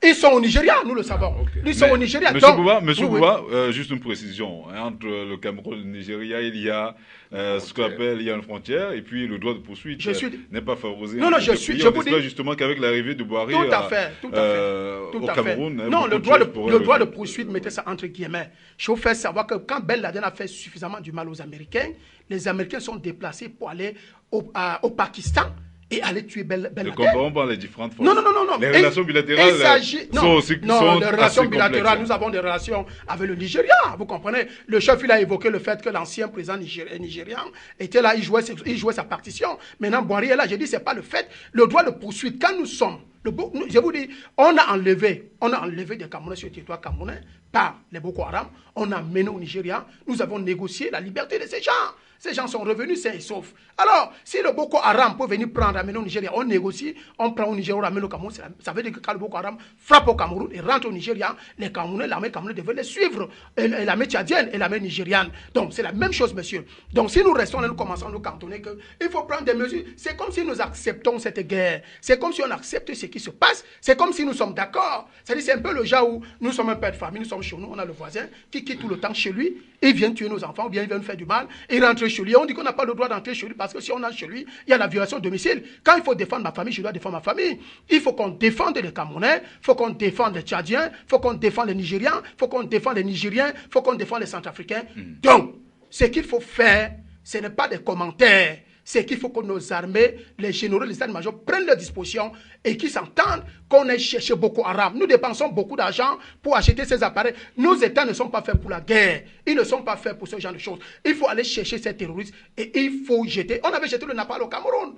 Ils sont au Nigeria, nous le savons. Okay. Ils sont au Nigeria. Monsieur Bouba, juste une précision. Entre le Cameroun et le Nigeria, il y a ce qu'on appelle une frontière, et puis le droit de poursuite n'est pas favorisé. Non, je vous dis justement qu'avec l'arrivée de Buhari au Cameroun, non, le droit de poursuite, mettez ça entre guillemets. Je vous fais savoir que quand Ben Laden a fait suffisamment du mal aux Américains, les Américains sont déplacés pour aller au Pakistan et aller tuer Ben Laden. Ne comparons pas les différentes forces. Non. Les relations bilatérales sont aussi les relations bilatérales, nous avons des relations avec le Nigeria. Vous comprenez? Le chef, il a évoqué le fait que l'ancien président nigérian était là, il jouait sa partition. Maintenant, Buhari est là. J'ai dit, c'est pas le fait. Le droit de poursuite, quand nous sommes, je vous dis, on a enlevé des Camerounais sur le territoire camerounais par les Boko Haram. On a mené au Nigeria. Nous avons négocié la liberté de ces gens. Ces gens sont revenus sains et saufs. Alors, si le Boko Haram peut venir ramener au Nigeria, on négocie, on prend au Nigeria, on ramène au Cameroun. Ça veut dire que quand le Boko Haram frappe au Cameroun et rentre au Nigeria, les Camerounais, l'armée camerounaise devait les suivre. Et l'armée tchadienne et l'armée nigériane. Donc, c'est la même chose, monsieur. Donc, si nous restons là, nous commençons à nous cantonner qu'il faut prendre des mesures. C'est comme si nous acceptons cette guerre. C'est comme si on accepte ce qui se passe. C'est comme si nous sommes d'accord. C'est-à-dire, c'est un peu le genre où nous sommes un père de famille, nous sommes chez nous, on a le voisin qui quitte tout le temps chez lui, il vient tuer nos enfants, ou bien il vient nous faire du mal, il rentre chez lui. On dit qu'on n'a pas le droit d'entrer chez lui parce que si on entre chez lui, il y a la violation de domicile. Quand il faut défendre ma famille, je dois défendre ma famille. Il faut qu'on défende les Camerounais, il faut qu'on défende les Tchadiens, il faut qu'on défende les Nigérians, il faut qu'on défende les Nigériens, il faut qu'on défende les Centrafricains. Donc, ce qu'il faut faire, ce n'est pas des commentaires, c'est qu'il faut que nos armées, les généraux, les états-majors prennent leurs dispositions et qu'ils s'entendent qu'on ait cherché Boko Haram. Nous dépensons beaucoup d'argent pour acheter ces appareils. Nos États ne sont pas faits pour la guerre. Ils ne sont pas faits pour ce genre de choses. Il faut aller chercher ces terroristes et il faut jeter. On avait jeté le napalm au Cameroun.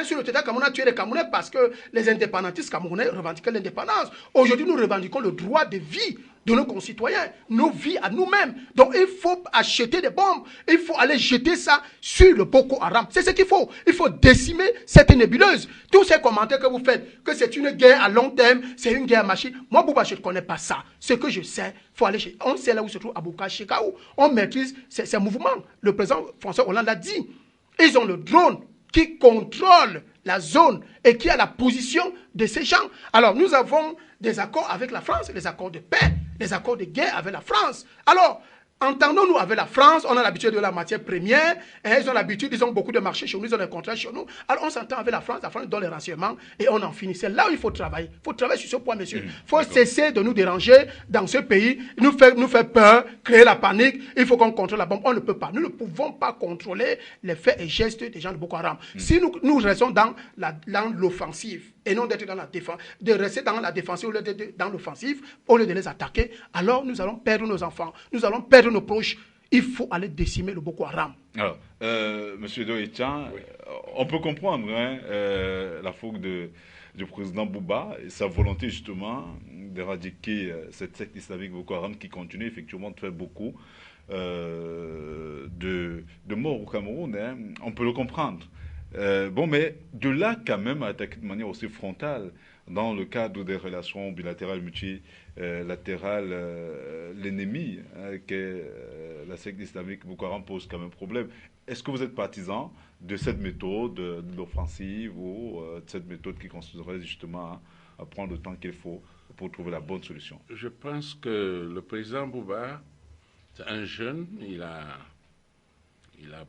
Sur le territoire Cameroun, on a tué les Camerounais parce que les indépendantistes camerounais revendiquaient l'indépendance. Aujourd'hui, nous revendiquons le droit de vie de nos concitoyens, nos vies à nous-mêmes. Donc, il faut acheter des bombes. Il faut aller jeter ça sur le Boko Haram. C'est ce qu'il faut. Il faut décimer cette nébuleuse. Tous ces commentaires que vous faites, que c'est une guerre à long terme, c'est une guerre machine. Moi, Bouba, je ne connais pas ça. Ce que je sais, faut aller chez... On sait là où se trouve Abouka Chekaou. On maîtrise ces mouvements. Le président François Hollande l'a dit. Ils ont le drone qui contrôle la zone et qui a la position de ces gens. Alors, nous avons des accords avec la France, les accords de paix, les accords de guerre avec la France. Alors, entendons-nous avec la France, on a l'habitude de la matière première, et ils ont l'habitude, ils ont beaucoup de marchés chez nous, ils ont des contrats chez nous. Alors, on s'entend avec la France donne les renseignements, et on en finit. C'est là où il faut travailler. Il faut travailler sur ce point, monsieur. Il faut cesser de nous déranger dans ce pays, nous faire peur, créer la panique. Il faut qu'on contrôle la bombe. On ne peut pas. Nous ne pouvons pas contrôler les faits et gestes des gens de Boko Haram. Si nous restons dans l'offensive, et non d'être dans la défense, de rester dans la défensive au lieu d'être dans l'offensive, au lieu de les attaquer, alors nous allons perdre nos enfants, nous allons perdre nos proches. Il faut aller décimer le Boko Haram. Alors, Monsieur Doïtchan, oui. On peut comprendre la fougue du président Bouba et sa volonté justement d'éradiquer cette secte islamique Boko Haram qui continue effectivement de faire beaucoup de morts au Cameroun. Hein. On peut le comprendre. Bon, mais de là quand même à attaquer de manière aussi frontale dans le cadre des relations bilatérales, multilatérales, l'ennemi qu'est la secte islamique Boko Haram pose quand même problème. Est-ce que vous êtes partisan de cette méthode, de l'offensive ou de cette méthode qui consisterait justement à prendre le temps qu'il faut pour trouver la bonne solution? Je pense que le président Bouba, c'est un jeune, il a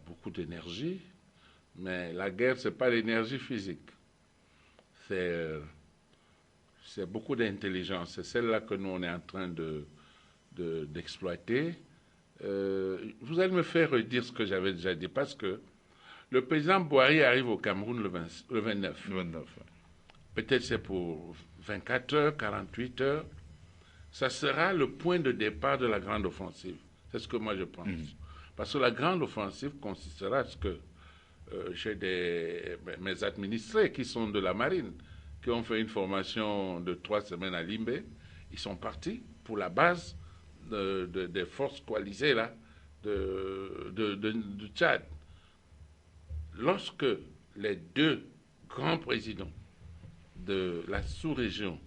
beaucoup d'énergie. Mais la guerre, ce n'est pas l'énergie physique. C'est beaucoup d'intelligence. C'est celle-là que nous, on est en train d'exploiter. Vous allez me faire redire ce que j'avais déjà dit, parce que le président Boari arrive au Cameroun le 29. Peut-être c'est pour 24 heures, 48 heures. Ça sera le point de départ de la grande offensive. C'est ce que moi je pense. Parce que la grande offensive consistera à ce que j'ai mes administrés qui sont de la marine, qui ont fait une formation de 3 semaines à Limbe. Ils sont partis pour la base des forces coalisées là, du Tchad. Lorsque les deux grands présidents de la sous-région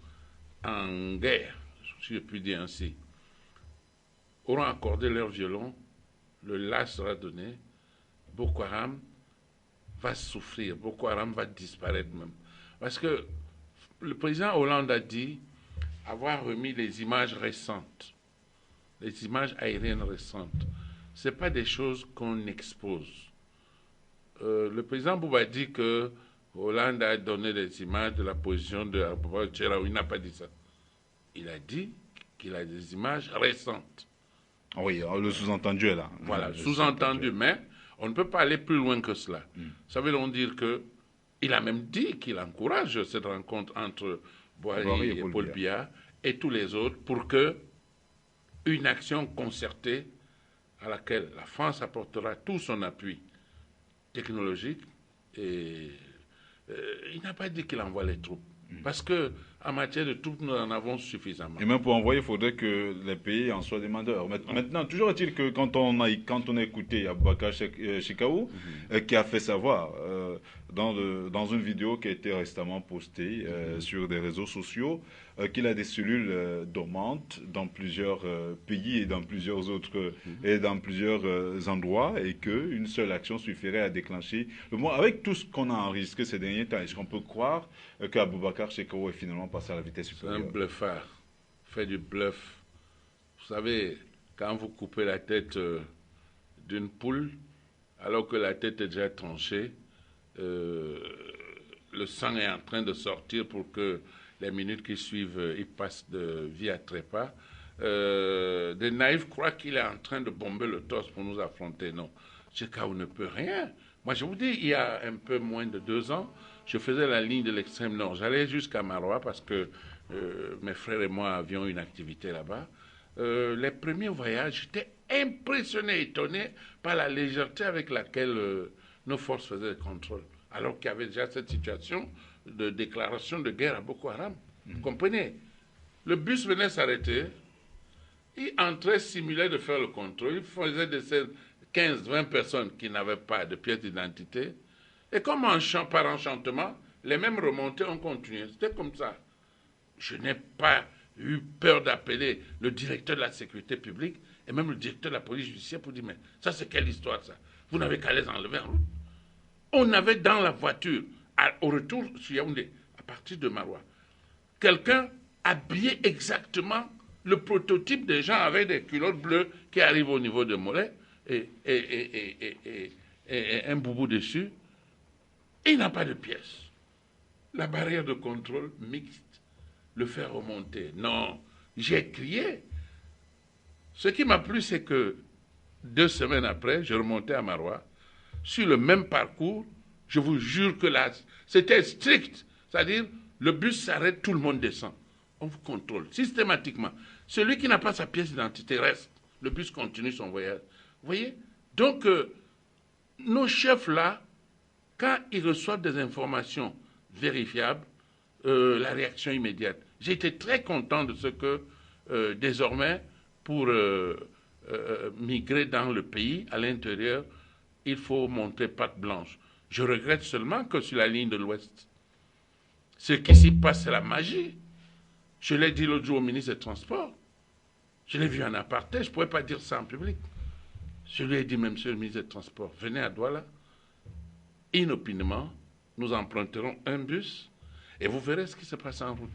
en guerre, si je puis dire ainsi, auront accordé leur violon, le là sera donné, Boko Haram va souffrir, Boko Haram va disparaître même. Parce que le président Hollande a dit avoir remis les images récentes, les images aériennes récentes. Ce n'est pas des choses qu'on expose. Le président Bouba dit que Hollande a donné des images de la position de Aboubacar Tcheraoui. Il n'a pas dit ça. Il a dit qu'il a des images récentes. Oui, le sous-entendu est là. Voilà, sous-entendu, mais on ne peut pas aller plus loin que cela. Ça veut donc dire qu'il a même dit qu'il encourage cette rencontre entre Boari et Paul Biya et tous les autres pour que une action concertée à laquelle la France apportera tout son appui technologique et il n'a pas dit qu'il envoie les troupes. Parce qu'en matière de troupes, nous en avons suffisamment. Et même pour envoyer, il faudrait que les pays en soient demandeurs. Maintenant, toujours est-il que quand on a écouté Aboubacar Chekaou, qui a fait savoir dans une vidéo qui a été récemment postée sur des réseaux sociaux, qu'il a des cellules dormantes dans plusieurs pays et dans plusieurs autres et dans plusieurs endroits, et qu'une seule action suffirait à déclencher le mouvement. Avec tout ce qu'on a enregistré ces derniers temps, est-ce qu'on peut croire qu'Aboubacar Chekaou est finalement passé à la vitesse supérieure? C'est un bluffard, fait du bluff. Vous savez, quand vous coupez la tête d'une poule, alors que la tête est déjà tranchée, le sang est en train de sortir pour que les minutes qui suivent, il passe de vie à trépas. Des naïfs croient qu'il est en train de bomber le torse pour nous affronter. Non, Chekaou ne peut rien. Moi, je vous dis, il y a un peu moins de 2 ans, je faisais la ligne de l'extrême nord. J'allais jusqu'à Marois parce que mes frères et moi avions une activité là-bas. Les premiers voyages, j'étais impressionné, étonné par la légèreté avec laquelle nos forces faisaient le contrôle. Alors qu'il y avait déjà cette situation de déclaration de guerre à Boko Haram. Vous comprenez? Le bus venait s'arrêter, il entrait, simulait de faire le contrôle, il faisait de ces 15-20 personnes qui n'avaient pas de pièce d'identité. Et comme par enchantement, les mêmes remontées ont continué. C'était comme ça. Je n'ai pas eu peur d'appeler le directeur de la sécurité publique et même le directeur de la police judiciaire pour dire, mais ça c'est quelle histoire ça? Vous n'avez qu'à les enlever en route. On avait dans la voiture, au retour sur Yaoundé, à partir de Marois, quelqu'un habillé exactement le prototype des gens avec des culottes bleues qui arrivent au niveau de mollet et un boubou dessus. Et il n'a pas de pièce. La barrière de contrôle mixte, le faire remonter. Non, j'ai crié. Ce qui m'a plu, c'est que 2 semaines après, je remontais à Marois, sur le même parcours. Je vous jure que là, c'était strict. C'est-à-dire, le bus s'arrête, tout le monde descend. On vous contrôle systématiquement. Celui qui n'a pas sa pièce d'identité reste. Le bus continue son voyage. Vous voyez? Donc, nos chefs là, quand ils reçoivent des informations vérifiables, la réaction immédiate. J'ai été très content de ce que, désormais, pour migrer dans le pays, à l'intérieur, il faut montrer patte blanche. Je regrette seulement que sur la ligne de l'Ouest, ce qui s'y passe, c'est la magie. Je l'ai dit l'autre jour au ministre des Transports. Je l'ai vu en aparté, je ne pourrais pas dire ça en public. Je lui ai dit, même monsieur le ministre des Transports, venez à Douala, inopinément, nous emprunterons un bus et vous verrez ce qui se passe en route.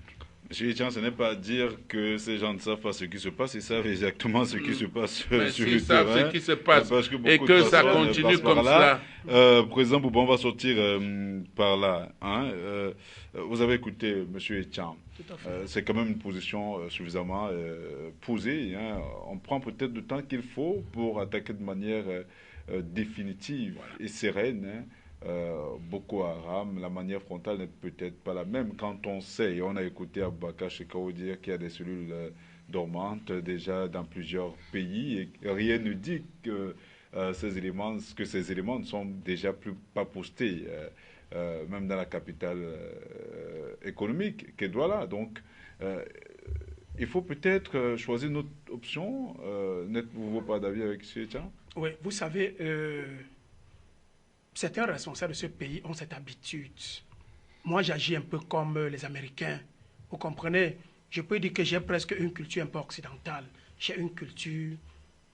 Monsieur Etienne, ce n'est pas dire que ces gens ne savent pas ce qui se passe, ils savent exactement ce qui se passe sur le terrain. Ils savent ce qui se passe et que ça continue comme cela. Président Bouba, on va sortir par là. Hein. Vous avez écouté monsieur Etienne. C'est quand même une position suffisamment posée. Hein. On prend peut-être le temps qu'il faut pour attaquer de manière définitive et sereine. Hein. Boko Haram, la manière frontale n'est peut-être pas la même quand on sait, et on a écouté Aboubakar Shekau dire qu'il y a des cellules dormantes déjà dans plusieurs pays et rien ne dit que ces éléments ne sont déjà pas postés, même dans la capitale économique qu'est Douala. Donc, il faut peut-être choisir une autre option. N'êtes-vous pas d'avis avec M. Etienne? Oui, vous savez, certains responsables de ce pays ont cette habitude. Moi, j'agis un peu comme les Américains. Vous comprenez? Je peux dire que j'ai presque une culture un peu occidentale. J'ai une culture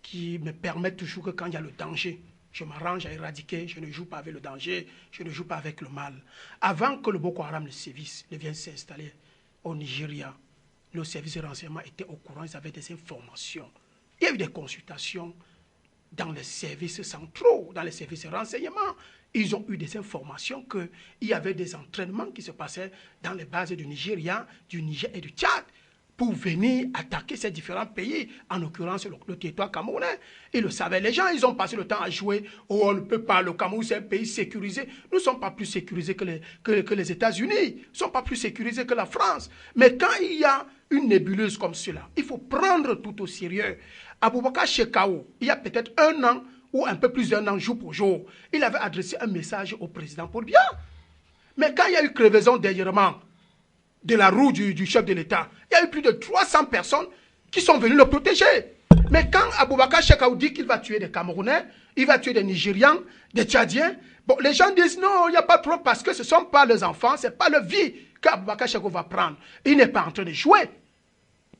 qui me permet toujours que quand il y a le danger, je m'arrange à éradiquer, je ne joue pas avec le danger, je ne joue pas avec le mal. Avant que le Boko Haram ne vienne s'installer au Nigeria, nos services de renseignement étaient au courant, ils avaient des informations. Il y a eu des consultations dans les services centraux, dans les services de renseignement. Ils ont eu des informations qu'il y avait des entraînements qui se passaient dans les bases du Nigeria, du Niger et du Tchad pour venir attaquer ces différents pays, en l'occurrence le territoire camerounais. Ils le savaient, les gens, ils ont passé le temps à jouer. Oh, on ne peut pas, le Cameroun, c'est un pays sécurisé. Nous ne sommes pas plus sécurisés que les États-Unis. Nous ne sommes pas plus sécurisés que la France. Mais quand il y a une nébuleuse comme cela, il faut prendre tout au sérieux. Aboubakar Shekau, il y a peut-être 1 an, ou un peu plus d'1 an, jour pour jour, il avait adressé un message au président Paul Biya. Mais quand il y a eu crevaison dernièrement de la roue du chef de l'État, il y a eu plus de 300 personnes qui sont venues le protéger. Mais quand Aboubakar Shekau dit qu'il va tuer des Camerounais, il va tuer des Nigérians, des Tchadiens, bon, les gens disent non, il n'y a pas de problème parce que ce ne sont pas leurs enfants, ce n'est pas leur vie qu'Aboubakar Shekau va prendre. Il n'est pas en train de jouer.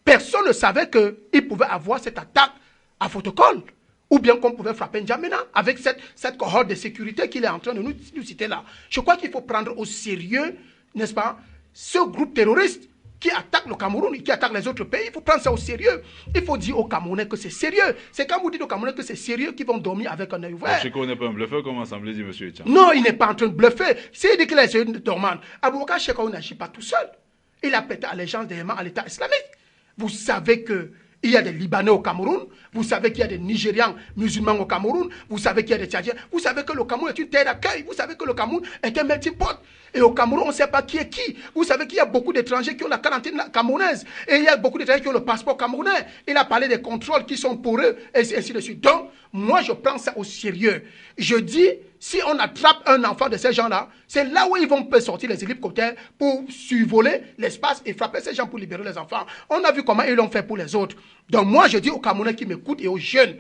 Personne ne savait qu'il pouvait avoir cette attaque à Fotokol, ou bien qu'on pouvait frapper N'Djamena avec cette cohorte de sécurité qu'il est en train de nous citer là. Je crois qu'il faut prendre au sérieux, n'est-ce pas, ce groupe terroriste qui attaque le Cameroun et qui attaque les autres pays. Il faut prendre ça au sérieux. Il faut dire aux Camerounais que c'est sérieux. C'est quand vous dites aux Camerounais que c'est sérieux qu'ils vont dormir avec un œil ouvert. Je ne connais pas un bluffeur, comme assemblée dit M. Etienne. Non, il n'est pas en train de bluffer. S'il dit qu'il est une dormante, Aboubakar Shekau n'agit pas tout seul. Il a prêté allégeance dernièrement à l'État islamique. Vous savez que Il y a des Libanais au Cameroun, vous savez qu'il y a des Nigérians musulmans au Cameroun, vous savez qu'il y a des Tchadiens, vous savez que le Cameroun est une terre d'accueil, vous savez que le Cameroun est un melting pot. Et au Cameroun, on ne sait pas qui est qui. Vous savez qu'il y a beaucoup d'étrangers qui ont la quarantaine camerounaise. Et il y a beaucoup d'étrangers qui ont le passeport camerounais. Il a parlé des contrôles qui sont pour eux, et ainsi de suite. Donc, moi, je prends ça au sérieux. Je dis, si on attrape un enfant de ces gens-là, c'est là où ils vont sortir les hélicoptères pour survoler l'espace et frapper ces gens pour libérer les enfants. On a vu comment ils l'ont fait pour les autres. Donc moi, je dis aux Camerounais qui m'écoutent et aux jeunes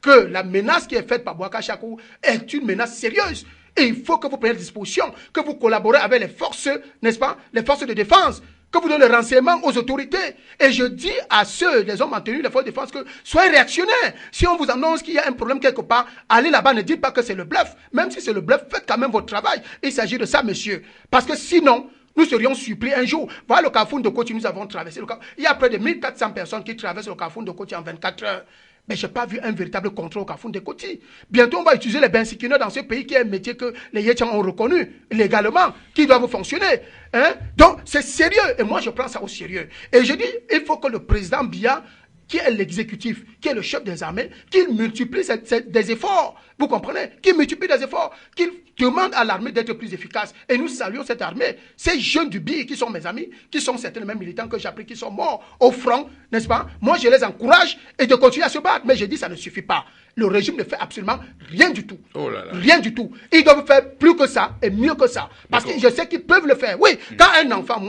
que la menace qui est faite par Boubacar Chakou est une menace sérieuse. Et il faut que vous preniez des dispositions, que vous collaborez avec les forces, n'est-ce pas, les forces de défense, que vous donnez le renseignement aux autorités. Et je dis à ceux, les hommes en tenue, les forces de défense, que soyez réactionnaires. Si on vous annonce qu'il y a un problème quelque part, allez là-bas, ne dites pas que c'est le bluff. Même si c'est le bluff, faites quand même votre travail. Il s'agit de ça, monsieur. Parce que sinon, nous serions surpris un jour. Voilà le Carrefour de Koti, nous avons traversé le Carrefour. Il y a près de 1400 personnes qui traversent le Carrefour de Koti en 24 heures. Mais je n'ai pas vu un véritable contrôle au Carrefour de Koti. Bientôt, on va utiliser les bensikineurs dans ce pays qui est un métier que les Yétians ont reconnu légalement, qui doivent fonctionner. Hein? Donc, c'est sérieux. Et moi, je prends ça au sérieux. Et je dis, il faut que le président Biya, qui est l'exécutif, qui est le chef des armées, qu'il multiplie des efforts. Vous comprenez? Qu'il multiplie des efforts, qu'il demande à l'armée d'être plus efficace. Et nous saluons cette armée. Ces jeunes du BI qui sont mes amis, qui sont certains mêmes militants que j'ai appris, qui sont morts au front, n'est-ce pas? Moi, je les encourage et de continuer à se battre. Mais je dis, ça ne suffit pas. Le régime ne fait absolument rien du tout. Oh là là. Rien du tout. Ils doivent faire plus que ça et mieux que ça. Parce que je sais qu'ils peuvent le faire. Oui, quand un enfant,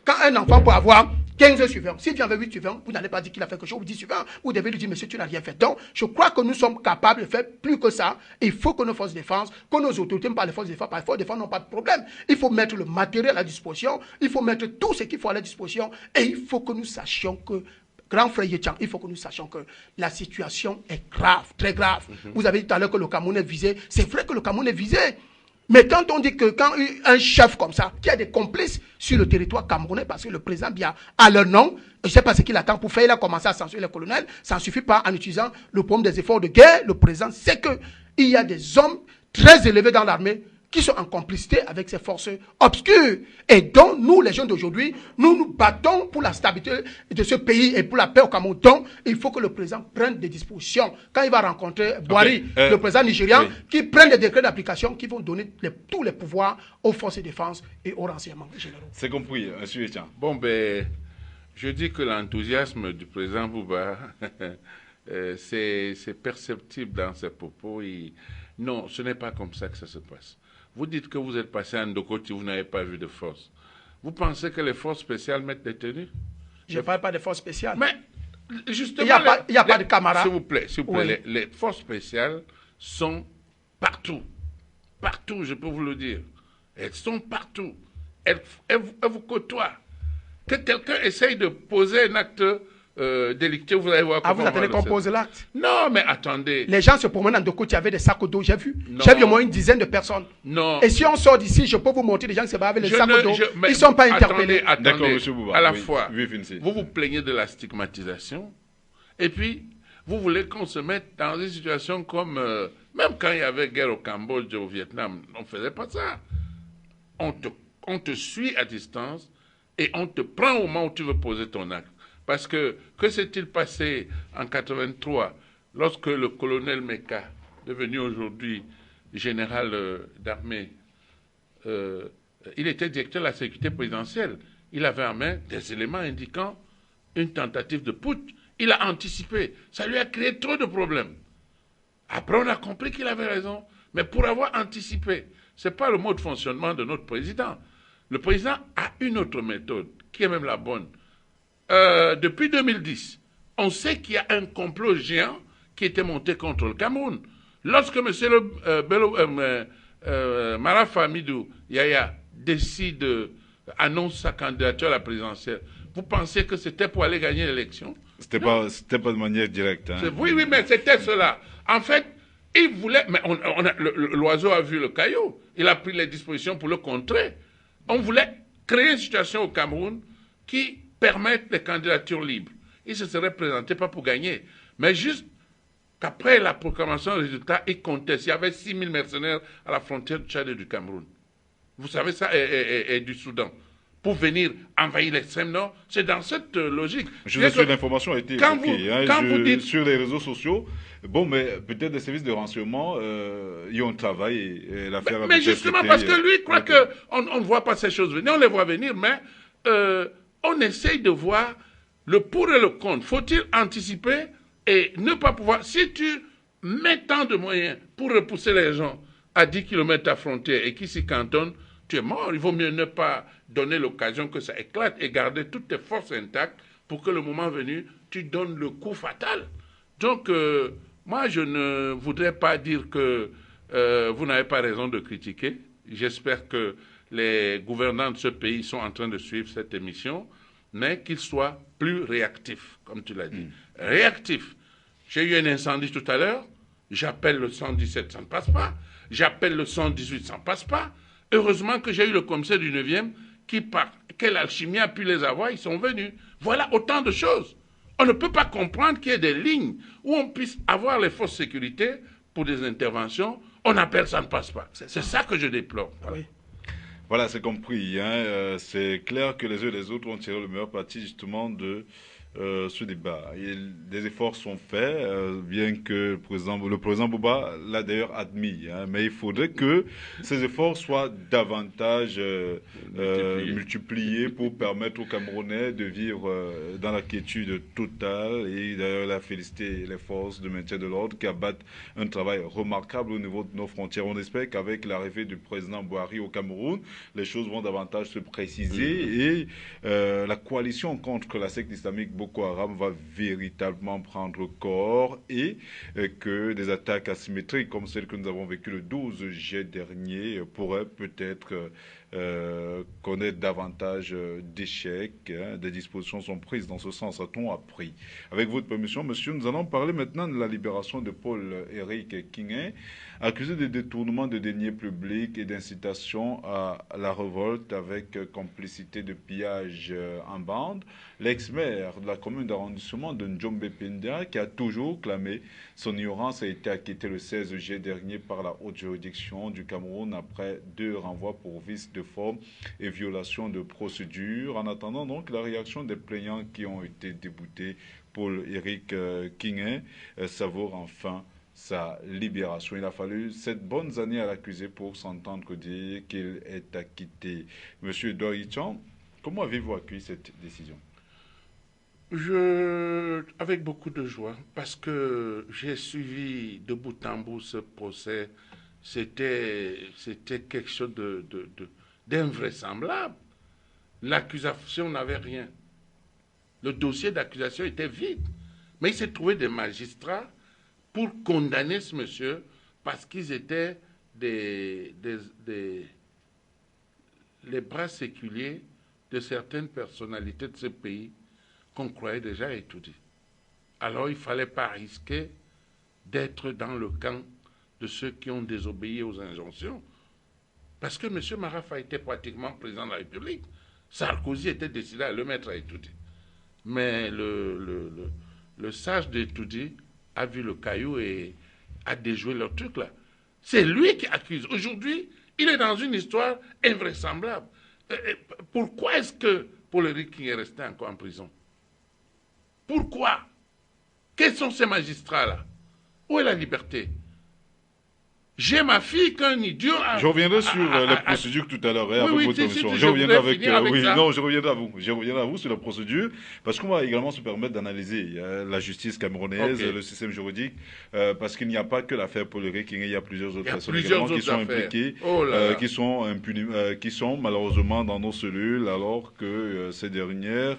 quand un enfant peut avoir 15 suivants, s'il vient avec 8 suivants, vous n'allez pas dire qu'il a fait quelque chose, ou 10 suivants, vous devez lui dire, monsieur, tu n'as rien fait. Donc, je crois que nous sommes capables de faire plus que ça. Il faut que nos forces de défense, que nos autorités, pas les forces de défense, par les forces de défense n'ont pas de problème. Il faut mettre le matériel à disposition, il faut mettre tout ce qu'il faut à la disposition, et il faut que nous sachions que grand frère Yétian, il faut que nous sachions que la situation est grave, très grave. Vous avez dit tout à l'heure que le Cameroun est visé. C'est vrai que le Cameroun est visé. Mais quand on dit que quand un chef comme ça, qui a des complices sur le territoire camerounais, parce que le président Biya a leur nom, je ne sais pas ce qu'il attend pour faire, il a commencé à censurer les colonels, ça ne suffit pas en utilisant le problème des efforts de guerre. Le président sait qu'il y a des hommes très élevés dans l'armée qui sont en complicité avec ces forces obscures. Et donc, nous, les jeunes d'aujourd'hui, nous nous battons pour la stabilité de ce pays et pour la paix au Cameroun. Donc, il faut que le président prenne des dispositions. Quand il va rencontrer Boari, le président nigérian, qu'il prenne des décrets d'application qui vont donner tous les pouvoirs aux forces de défense et aux renseignements généraux. C'est compris, monsieur Etienne. Bon, ben, je dis que l'enthousiasme du président Bouba, c'est perceptible dans ses propos. Non, ce n'est pas comme ça que ça se passe. Vous dites que vous êtes passé à Ndokoti, vous n'avez pas vu de force. Vous pensez que les forces spéciales mettent des tenues? Je ne parle pas des forces spéciales. Mais, justement... Il n'y a pas de camarades. S'il vous plaît, oui. les forces spéciales sont partout. Partout, je peux vous le dire. Elles sont partout. Elles vous côtoient. Que quelqu'un essaye de poser un acte délictueux, vous allez voir comment... vous attendez qu'on pose l'acte? Non, mais attendez. Les gens se promènent en Ndokoti avec des sacs d'eau, j'ai vu. J'ai vu au moins une dizaine de personnes. Non. Et si on sort d'ici, je peux vous montrer des gens qui se battent avec des sacs d'eau. Ils ne sont pas interpellés. Attendez, monsieur Bouba. à la fois, vous vous plaignez de la stigmatisation, et puis vous voulez qu'on se mette dans une situation comme... même quand il y avait guerre au Cambodge et au Vietnam, on ne faisait pas ça. On te suit à distance et on te prend au moment où tu veux poser ton acte. Parce que s'est-il passé en 83 lorsque le colonel Meka, devenu aujourd'hui général d'armée, il était directeur de la sécurité présidentielle. Il avait en main des éléments indiquant une tentative de putsch. Il a anticipé. Ça lui a créé trop de problèmes. Après, on a compris qu'il avait raison. Mais pour avoir anticipé, ce n'est pas le mode de fonctionnement de notre président. Le président a une autre méthode, qui est même la bonne. Depuis 2010, on sait qu'il y a un complot géant qui était monté contre le Cameroun. Lorsque M. Marafa Hamidou Yaya annonce sa candidature à la présidentielle, vous pensez que c'était pour aller gagner l'élection? C'était pas de manière directe. Hein. Oui, mais c'était cela. En fait, il voulait... Mais l'oiseau a vu le caillou. Il a pris les dispositions pour le contrer. On voulait créer une situation au Cameroun qui permette les candidatures libres. Il se serait présenté pas pour gagner, mais juste qu'après la proclamation des résultats, il conteste. Il y avait 6 000 mercenaires à la frontière du Tchad et du Cameroun. Vous savez ça, et du Soudan. pour venir envahir l'extrême nord. C'est dans cette logique. Je suis sûr que l'information a été évoquée vous dites sur les réseaux sociaux. Bon, mais peut-être les services de renseignement y ont travaillé. L'affaire mais justement, parce que lui croit qu'on ne voit pas ces choses venir, on les voit venir, mais on essaye de voir le pour et le contre. Faut-il anticiper et ne pas pouvoir... Si tu mets tant de moyens pour repousser les gens à 10 km à frontière et qui s'y cantonnent, tu es mort. Il vaut mieux ne pas donner l'occasion que ça éclate et garder toutes tes forces intactes pour que le moment venu, tu donnes le coup fatal. Donc, moi, je ne voudrais pas dire que vous n'avez pas raison de critiquer. J'espère que les gouvernants de ce pays sont en train de suivre cette émission, mais qu'ils soient plus réactifs, comme tu l'as dit. Réactifs. J'ai eu un incendie tout à l'heure, j'appelle le 117, ça ne passe pas. J'appelle le 118, ça ne passe pas. Heureusement que j'ai eu le commissaire du 9e qui, par quelle alchimie a pu les avoir, ils sont venus. Voilà autant de choses. On ne peut pas comprendre qu'il y ait des lignes où on puisse avoir les forces de sécurité pour des interventions. On appelle, ça ne passe pas. C'est ça que je déplore. Voilà. Oui. Voilà, c'est compris. Hein. C'est clair que les uns et les autres ont tiré le meilleur parti justement de ce débat. Des efforts sont faits, bien que le président Bouba l'a d'ailleurs admis. Hein, mais il faudrait que ces efforts soient davantage multipliés pour permettre aux Camerounais de vivre dans la quiétude totale. Et d'ailleurs, la féliciter les forces de maintien de l'ordre qui abattent un travail remarquable au niveau de nos frontières. On espère qu'avec l'arrivée du président Bouhari au Cameroun, les choses vont davantage se préciser et la coalition contre la secte islamique Boko Haram va véritablement prendre corps et que des attaques asymétriques comme celles que nous avons vécues le 12 juillet dernier pourraient peut-être connaître davantage d'échecs. Hein. Des dispositions sont prises dans ce sens, a-t-on appris. Avec votre permission, monsieur, nous allons parler maintenant de la libération de Paul-Éric Kingin, accusé de détournement de deniers publics et d'incitation à la révolte avec complicité de pillage en bande. L'ex-maire de la commune d'arrondissement de Njombe Pinda, qui a toujours clamé son ignorance, a été acquitté le 16 juillet dernier par la haute juridiction du Cameroun après 2 renvois pour vice de forme et violation de procédure. En attendant donc la réaction des plaignants qui ont été déboutés, Paul-Éric Kingin savoure enfin sa libération. Il a fallu 7 bonnes années à l'accusé pour s'entendre dire qu'il est acquitté. Monsieur Edouard Ichan, comment avez-vous accueilli cette décision? Avec beaucoup de joie, parce que j'ai suivi de bout en bout ce procès. C'était quelque chose d'invraisemblable. L'accusation n'avait rien. Le dossier d'accusation était vide. Mais il s'est trouvé des magistrats pour condamner ce monsieur parce qu'ils étaient les bras séculiers de certaines personnalités de ce pays qu'on croyait déjà étudiées. Alors il ne fallait pas risquer d'être dans le camp de ceux qui ont désobéi aux injonctions. Parce que M. Maraf a été pratiquement président de la République. Sarkozy était décidé à le mettre à étudier. Mais le sage d'étudier a vu le caillou et a déjoué leur truc là. C'est lui qui accuse. Aujourd'hui, il est dans une histoire invraisemblable. Pourquoi est-ce que Paul-Éric Kingin est resté encore en prison? Pourquoi? Quels sont ces magistrats-là? Où est la liberté? J'ai ma fille qu'un idiot a... Je reviendrai sur les procédures tout à l'heure, avec votre permission. Je reviendrai je reviendrai à vous sur la procédure, parce qu'on va également se permettre d'analyser la justice camerounaise, le système juridique, parce qu'il n'y a pas que l'affaire Paul-Éric Kingin, il y a plusieurs autres personnes également qui sont impliquées, qui sont malheureusement dans nos cellules, alors que ces dernières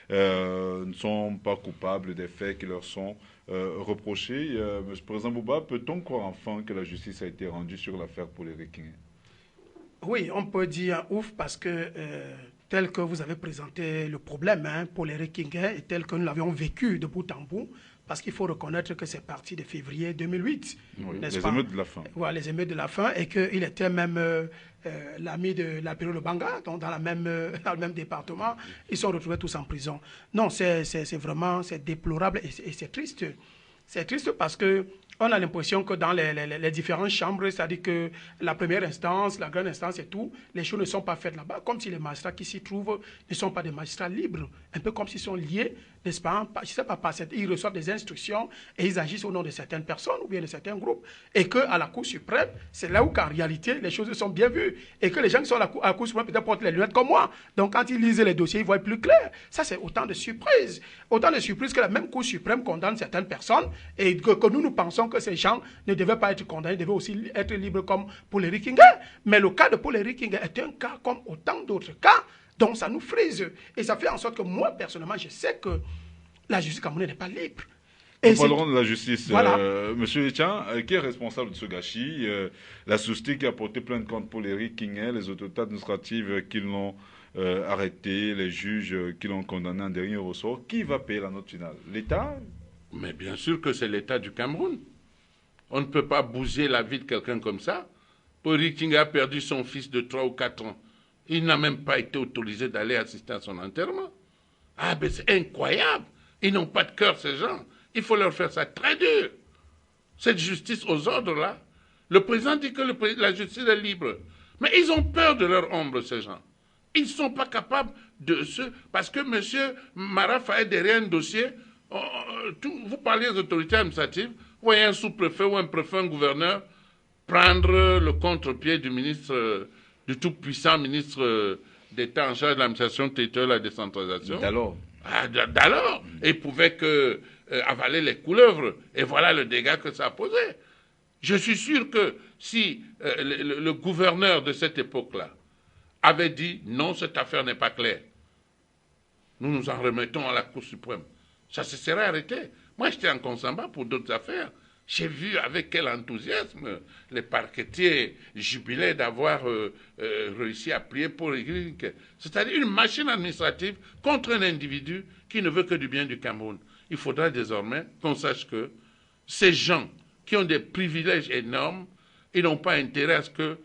ne sont pas coupables des faits qui leur sont reproché. Monsieur le Président Bouba, peut-on croire enfin que la justice a été rendue sur l'affaire Paul-Éric Kingin? Oui, on peut dire ouf parce que tel que vous avez présenté le problème, Paul-Éric Kingin, et tel que nous l'avions vécu de bout en bout, parce qu'il faut reconnaître que c'est parti de février 2008. Oui, les émeutes de la faim. Voilà, les émeutes de la faim, et qu'il était même l'ami de la période de Banga, donc dans le même département. Ils sont retrouvés tous en prison. Non, c'est vraiment déplorable et c'est triste. C'est triste parce que On a l'impression que dans les différentes chambres, c'est-à-dire que la première instance, la grande instance et tout, les choses ne sont pas faites là-bas, comme si les magistrats qui s'y trouvent ne sont pas des magistrats libres, un peu comme s'ils sont liés, n'est-ce pas, je ne sais pas, ils reçoivent des instructions et ils agissent au nom de certaines personnes ou bien de certains groupes. Et qu'à la Cour suprême, c'est là où qu'en réalité, les choses sont bien vues. Et que les gens qui sont à la Cour suprême peut-être portent les lunettes comme moi. Donc quand ils lisent les dossiers, ils voient plus clair. Ça, c'est autant de surprises. Autant de surprises que la même Cour suprême condamne certaines personnes et que nous pensons que ces gens ne devaient pas être condamnés, devaient aussi être libres comme Paul Henri-Kingué. Mais le cas de Paul Henri-Kingué est un cas comme autant d'autres cas, donc ça nous frise. Et ça fait en sorte que moi, personnellement, je sais que la justice camerounaise n'est pas libre. Nous parlerons de la justice. Voilà. Monsieur Etienne, qui est responsable de ce gâchis? La société qui a porté plainte contre Paul Henri-Kingué, les autorités administratives qui l'ont arrêté, les juges qui l'ont condamné en dernier ressort. Qui va payer la note finale? L'État? Mais bien sûr que c'est l'État du Cameroun. On ne peut pas bousiller la vie de quelqu'un comme ça. Paul Henri-Kingué a perdu son fils de 3 ou 4 ans. Il n'a même pas été autorisé d'aller assister à son enterrement. Ah, ben c'est incroyable. Ils n'ont pas de cœur, ces gens. Il faut leur faire ça très dur. Cette justice aux ordres, là. Le président dit que la justice est libre. Mais ils ont peur de leur ombre, ces gens. Ils ne sont pas capables de se... Parce que M. Maraf a derrière un dossier... vous parlez des autorités administratives, vous voyez un sous-préfet ou un préfet, un gouverneur, prendre le contre-pied du ministre, du tout-puissant ministre d'État en charge de l'administration territoriale et de la décentralisation. D'alors. D'alors. Et il pouvait que avaler les couleuvres. Et voilà le dégât que ça a posé. Je suis sûr que si le gouverneur de cette époque-là avait dit non, cette affaire n'est pas claire, nous nous en remettons à la Cour suprême, ça se serait arrêté. Moi, j'étais en Consamba pour d'autres affaires. J'ai vu avec quel enthousiasme les parquetiers jubilaient d'avoir réussi à plier pour Henri-Kingué. C'est-à-dire une machine administrative contre un individu qui ne veut que du bien du Cameroun. Il faudra désormais qu'on sache que ces gens qui ont des privilèges énormes, ils n'ont pas intérêt à ce que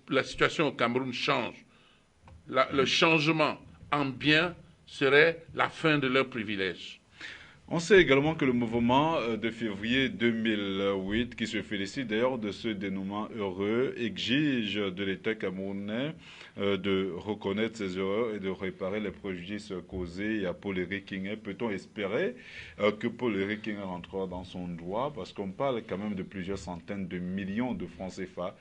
la situation au Cameroun change. Le changement en bien serait la fin de leurs privilèges. On sait également que le mouvement de février 2008, qui se félicite d'ailleurs de ce dénouement heureux, exige de l'État camerounais de reconnaître ses erreurs et de réparer les préjudices causés à Paul Henri-Kingué. Peut-on espérer que Paul Henri-Kingué rentrera dans son droit? Parce qu'on parle quand même de plusieurs centaines de millions de francs CFA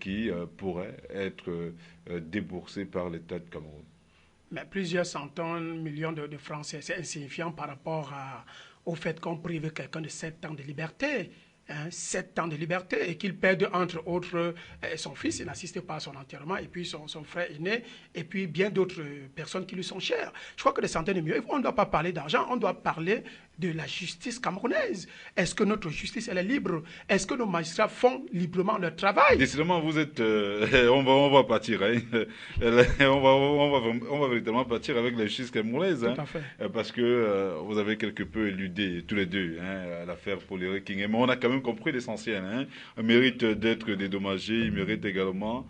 qui pourraient être déboursés par l'État de Cameroun. Mais plusieurs centaines de millions de francs, c'est insignifiant par rapport au fait qu'on prive quelqu'un de 7 ans de liberté. 7 ans de liberté et qu'il perde entre autres son fils, il n'assiste pas à son enterrement, et puis son frère aîné, et puis bien d'autres personnes qui lui sont chères. Je crois que des centaines de millions, on ne doit pas parler d'argent, on doit parler de la justice camerounaise. Est-ce que notre justice, elle est libre? Est-ce que nos magistrats font librement leur travail? Décidément, vous êtes... on va partir. Hein. on va véritablement partir avec la justice camerounaise. Tout à fait. Parce que vous avez quelque peu éludé, tous les deux, l'affaire Paul Henri-Kingué. Mais on a quand même compris l'essentiel. Il mérite d'être dédommagé, il mérite également...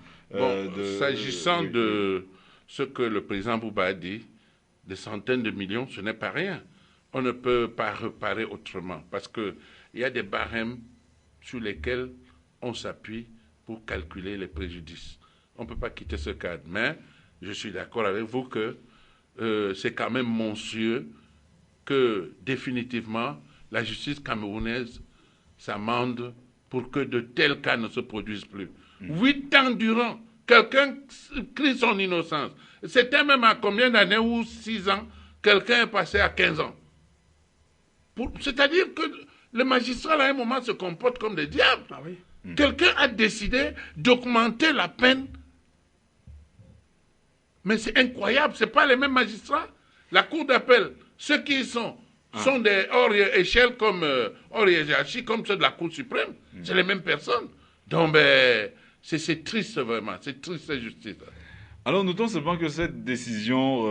S'agissant de ce que le président Bouba a dit, des centaines de millions, ce n'est pas rien. On ne peut pas réparer autrement parce qu'il y a des barèmes sur lesquels on s'appuie pour calculer les préjudices. On ne peut pas quitter ce cadre. Mais je suis d'accord avec vous que c'est quand même monstrueux que définitivement la justice camerounaise s'amende pour que de tels cas ne se produisent plus. 8 ans durant, quelqu'un crie son innocence. C'était même à combien d'années ou 6 ans, quelqu'un est passé à 15 ans. C'est-à-dire que les magistrats, à un moment, se comportent comme des diables. Ah oui. Quelqu'un a décidé d'augmenter la peine. Mais c'est incroyable, ce n'est pas les mêmes magistrats. La cour d'appel, ceux qui y sont des hors échelle comme hors hiérarchie, comme ceux de la Cour suprême. C'est les mêmes personnes. Donc, c'est triste vraiment, c'est triste cette justice. Alors, notons seulement que cette décision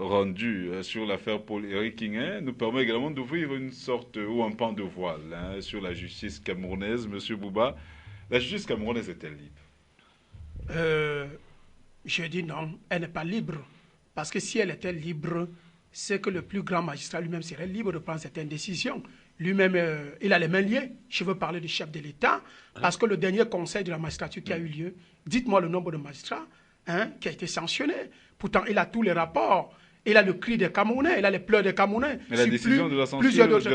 rendue sur l'affaire Paul Henri-Kingué nous permet également d'ouvrir une sorte ou un pan de voile sur la justice camerounaise. Monsieur Bouba, la justice camerounaise est-elle libre? Je dis non, elle n'est pas libre. Parce que si elle était libre, c'est que le plus grand magistrat lui-même serait libre de prendre certaines décisions lui-même, il a les mains liées. Je veux parler du chef de l'État, parce que le dernier conseil de la magistrature qui a eu lieu, dites-moi le nombre de magistrats qui a été sanctionné. Pourtant, il a tous les rapports. Il a le cri des Camerounais, il a les pleurs des Camerounais. Mais la décision de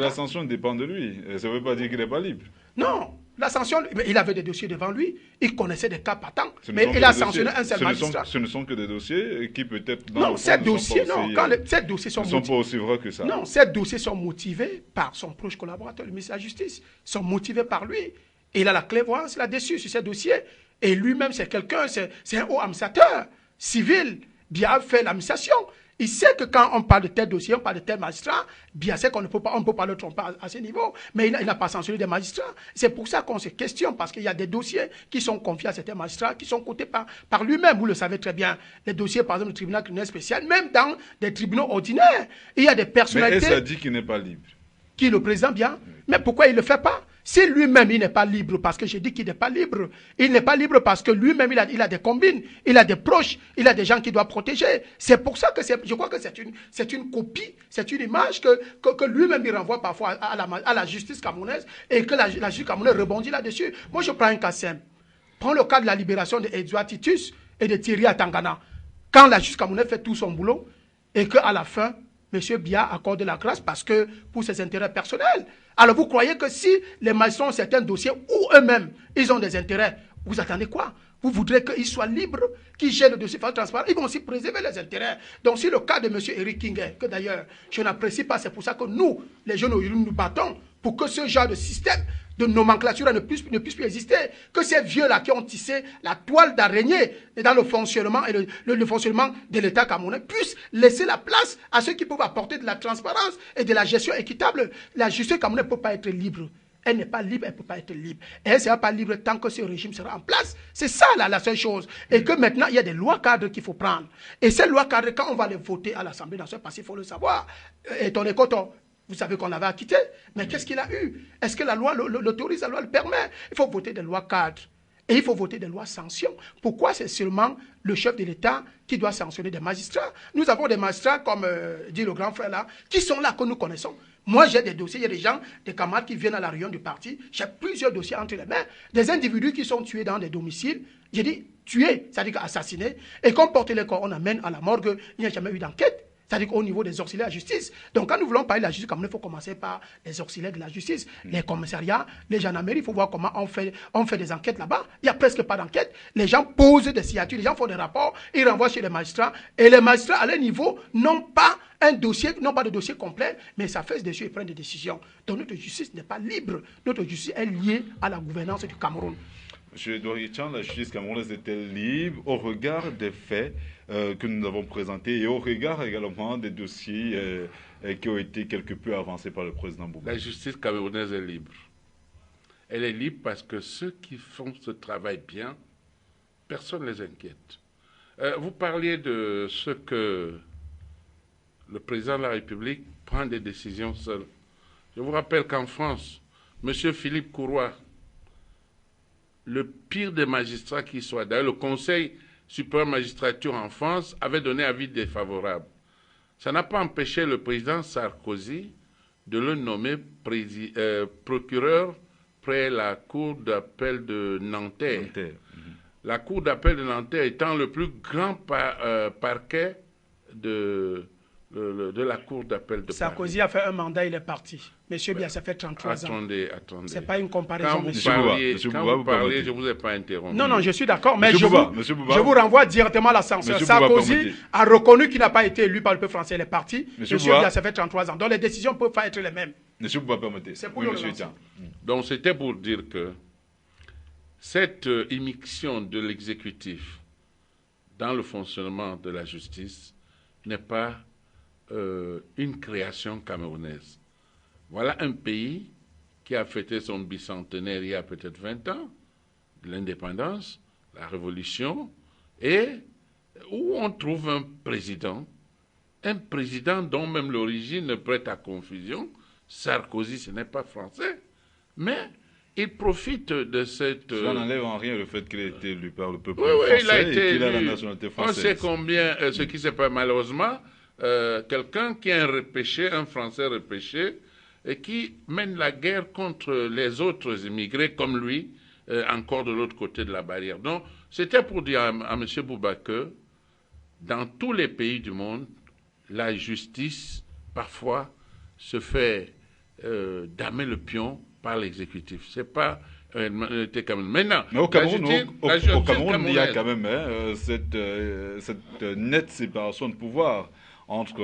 l'ascension dépend de lui. Ça ne veut pas dire qu'il n'est pas libre. Non, l'ascension, il avait des dossiers devant lui, il connaissait des cas patents, mais il a sanctionné un seul magistrat. Ce ne sont que des dossiers qui peut-être non, ces dossiers, ces dossiers sont pas aussi vrais que ça. Non, ces dossiers sont motivés par son proche collaborateur, le ministre de la Justice. Ils sont motivés par lui. Il a la clairvoyance là-dessus, sur ces dossiers. Et lui-même, c'est quelqu'un, c'est un haut administrateur civil, bien fait l'administration. Il sait que quand on parle de tel dossier, on parle de tel magistrat, bien sûr qu'on ne peut pas le tromper à ce niveau, mais il n'a pas sanctionné des magistrats. C'est pour ça qu'on se questionne, parce qu'il y a des dossiers qui sont confiés à certains magistrats, qui sont cotés par lui-même. Vous le savez très bien. Les dossiers, par exemple, du tribunal criminel spécial, même dans des tribunaux ordinaires, il y a des personnalités... Mais ça dit qu'il n'est pas libre. Qui, le président, bien. Mais pourquoi il ne le fait pas? Si lui-même, il n'est pas libre, parce que j'ai dit qu'il n'est pas libre, il n'est pas libre parce que lui-même, il a des combines, il a des proches, il a des gens qu'il doit protéger. C'est pour ça que je crois que c'est une copie, c'est une image que lui-même, il renvoie parfois à la justice camerounaise et que la justice camerounaise rebondit là-dessus. Moi, je prends un cas simple. Prends le cas de la libération d'Edouard Titus et de Thierry Atangana. Quand la justice camerounaise fait tout son boulot et qu'à la fin, M. Biya accorde la grâce parce que pour ses intérêts personnels. Alors vous croyez que si les magistrats ont certains dossiers ou eux-mêmes, ils ont des intérêts, vous attendez quoi? Vous voudrez qu'ils soient libres, qu'ils gèrent le dossier de façon transparente. Ils vont aussi préserver les intérêts. Donc si le cas de M. Eric Kinge, que d'ailleurs je n'apprécie pas, c'est pour ça que nous, les jeunes, nous battons pour que ce genre de système de nomenclature ne puisse plus exister. Que ces vieux-là qui ont tissé la toile d'araignée dans le fonctionnement et le fonctionnement de l'État camerounais puissent laisser la place à ceux qui peuvent apporter de la transparence et de la gestion équitable. La justice camerounaise ne peut pas être libre. Elle n'est pas libre, elle ne peut pas être libre. Et elle ne sera pas libre tant que ce régime sera en place. C'est ça la seule chose. Et que maintenant, il y a des lois cadres qu'il faut prendre. Et ces lois cadres, quand on va les voter à l'Assemblée nationale, parce qu'il faut le savoir, et ton écoton, vous savez qu'on l'avait acquitté, mais qu'est-ce qu'il a eu? Est-ce que la loi l'autorise, la loi le permet? Il faut voter des lois cadres. Et il faut voter des lois sanctions. Pourquoi c'est seulement le chef de l'État qui doit sanctionner des magistrats? Nous avons des magistrats, comme dit le grand frère là, qui sont là, que nous connaissons. Moi, j'ai des dossiers, il y a des gens, des camarades qui viennent à la réunion du parti. J'ai plusieurs dossiers entre les mains. Des individus qui sont tués dans des domiciles. J'ai dit tués, c'est-à-dire assassinés. Et qu'on porte les corps, on amène à la morgue. Il n'y a jamais eu d'enquête. C'est-à-dire qu'au niveau des auxiliaires de la justice. Donc quand nous voulons parler de la justice, il faut commencer par les auxiliaires de la justice, les commissariats, les gendarmeries. Il faut voir comment on fait des enquêtes là-bas. Il n'y a presque pas d'enquête. Les gens posent des signatures, les gens font des rapports, ils renvoient chez les magistrats. Et les magistrats, à leur niveau, n'ont pas de dossier complet, mais ça fait dessus et prennent des décisions. Donc notre justice n'est pas libre. Notre justice est liée à la gouvernance du Cameroun. M. Edouard Etienne, la justice camerounaise est-elle libre au regard des faits que nous avons présentés et au regard également des dossiers qui ont été quelque peu avancés par le président Boubou? La justice camerounaise est libre. Elle est libre parce que ceux qui font ce travail bien, personne ne les inquiète. Vous parliez de ce que le président de la République prend des décisions seul. Je vous rappelle qu'en France, M. Philippe Couroy, le pire des magistrats qui soit, d'ailleurs le Conseil supérieur magistrature en France avait donné avis défavorable. Ça n'a pas empêché le président Sarkozy de le nommer procureur près la cour d'appel de Nanterre. La cour d'appel de Nanterre étant le plus grand parquet de la cour d'appel de Paris. Sarkozy a fait un mandat, il est parti. Monsieur Biya, ça fait 33 ans. Attendez. Ce n'est pas une comparaison. Quand vous parliez, je ne vous ai pas interrompu. Non, je suis d'accord, mais je vous renvoie directement à l'ascenseur. Sarkozy a reconnu qu'il n'a pas été élu par le peuple français, il est parti. Monsieur Biya, ça fait 33 ans. Donc les décisions ne peuvent pas être les mêmes. Monsieur Bouba, permettez. C'est pour monsieur Etienne. Donc c'était pour dire que cette immixtion de l'exécutif dans le fonctionnement de la justice n'est pas une création camerounaise. Voilà un pays qui a fêté son bicentenaire il y a peut-être 20 ans, de l'indépendance, la révolution, et où on trouve un président dont même l'origine prête à confusion. Sarkozy, ce n'est pas français, mais il profite de cette... Ça n'enlève en rien le fait qu'il ait été élu par le peuple français il a été et qu'il a la nationalité française. On sait combien, ce qui s'est passé malheureusement, quelqu'un qui est un Français repêché, et qui mène la guerre contre les autres immigrés comme lui, encore de l'autre côté de la barrière. Donc, c'était pour dire à M. Bouba que dans tous les pays du monde, la justice, parfois, se fait damer le pion par l'exécutif. C'est pas maintenant. Mais au Cameroun, il y a quand même cette nette séparation de pouvoir entre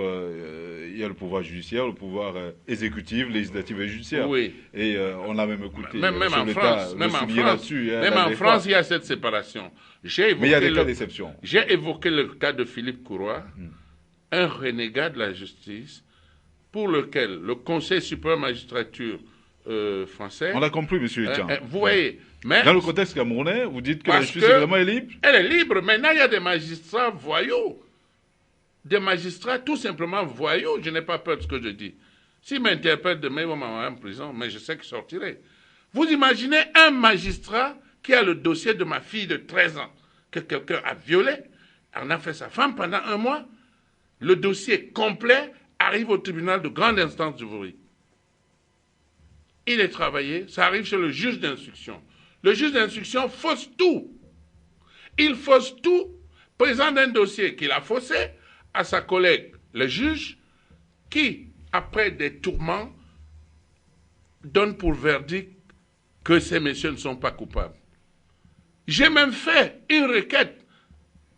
il y a le pouvoir judiciaire, le pouvoir exécutif, législatif et judiciaire. Oui. Et on a même écouté même en France, il y a cette séparation. Mais il y a des cas d'exception. J'ai évoqué le cas de Philippe Kouroua, un renégat de la justice, pour lequel le Conseil supérieur de la magistrature français... On a compris, M. Etienne. Vous voyez, mais... Dans le contexte camerounais, vous dites que la justice vraiment est libre? Elle est libre. Maintenant, il y a des magistrats voyous. Des magistrats tout simplement voyous. Je n'ai pas peur de ce que je dis. S'ils m'interpellent demain, ils vont m'envoyer en prison, mais je sais que je sortirai. Vous imaginez un magistrat qui a le dossier de ma fille de 13 ans, que quelqu'un a violé, en a fait sa femme pendant 1 mois. Le dossier complet arrive au tribunal de grande instance du Vouri. Il est travaillé, ça arrive chez le juge d'instruction. Le juge d'instruction fausse tout. Il fausse tout, présente un dossier qu'il a faussé à sa collègue, le juge, qui, après des tourments, donne pour verdict que ces messieurs ne sont pas coupables. J'ai même fait une requête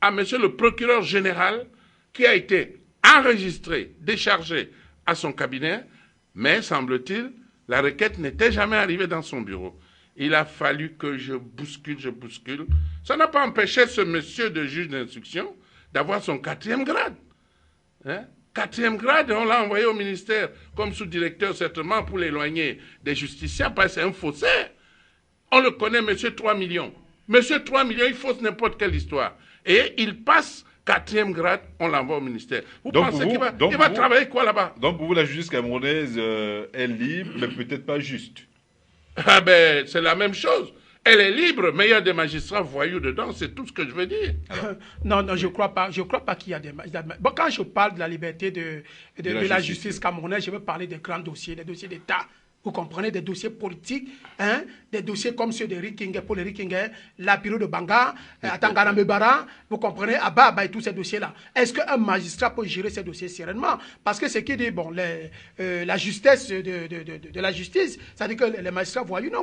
à monsieur le procureur général qui a été enregistré, déchargé à son cabinet, mais, semble-t-il, la requête n'était jamais arrivée dans son bureau. Il a fallu que je bouscule. Ça n'a pas empêché ce monsieur de juge d'instruction d'avoir son 4e grade. 4e grade, on l'a envoyé au ministère comme sous-directeur certainement pour l'éloigner des justiciables parce que c'est un faussaire. On le connaît, monsieur 3 millions. Monsieur 3 millions, il fausse n'importe quelle histoire. Et il passe 4e grade, on l'envoie au ministère. Vous pensez qu'il va travailler quoi là-bas? Donc pour vous, la justice camerounaise est libre, mais peut-être pas juste. Ah ben, c'est la même chose. Elle est libre, mais il y a des magistrats voyous dedans, c'est tout ce que je veux dire. Non, je ne crois pas. Je crois pas qu'il y a des magistrats. Bon, quand je parle de la liberté de la justice camerounaise, je veux parler des grands dossiers, des dossiers d'État. Vous comprenez, des dossiers politiques, des dossiers comme ceux de Rikingue, Paul Rikingue, la Piro de Banga, Atangana Mebara, vous comprenez, Abba et tous ces dossiers-là. Est-ce qu'un magistrat peut gérer ces dossiers sereinement? Parce que ce qui dit, bon, la justesse de la justice, ça dit que les magistrats voyous, non,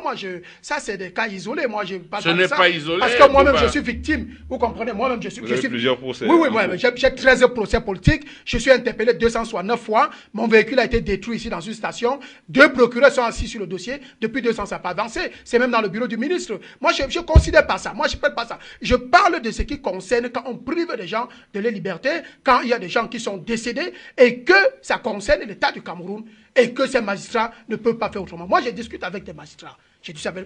ça c'est des cas isolés, moi je parle pas de ça. Ce n'est pas isolé. Parce que moi-même je suis victime, vous comprenez, moi-même je suis... Vous avez plusieurs procès. Oui, j'ai 13 procès politiques, je suis interpellé 269 fois, mon véhicule a été détruit ici dans une station, 2 procureurs sont assis sur le dossier. Depuis 2 ans, ça n'a pas avancé. C'est même dans le bureau du ministre. Moi, je ne considère pas ça. Moi, je ne parle pas ça. Je parle de ce qui concerne quand on prive des gens de leur liberté, quand il y a des gens qui sont décédés et que ça concerne l'État du Cameroun et que ces magistrats ne peuvent pas faire autrement. Moi, je discute avec des magistrats.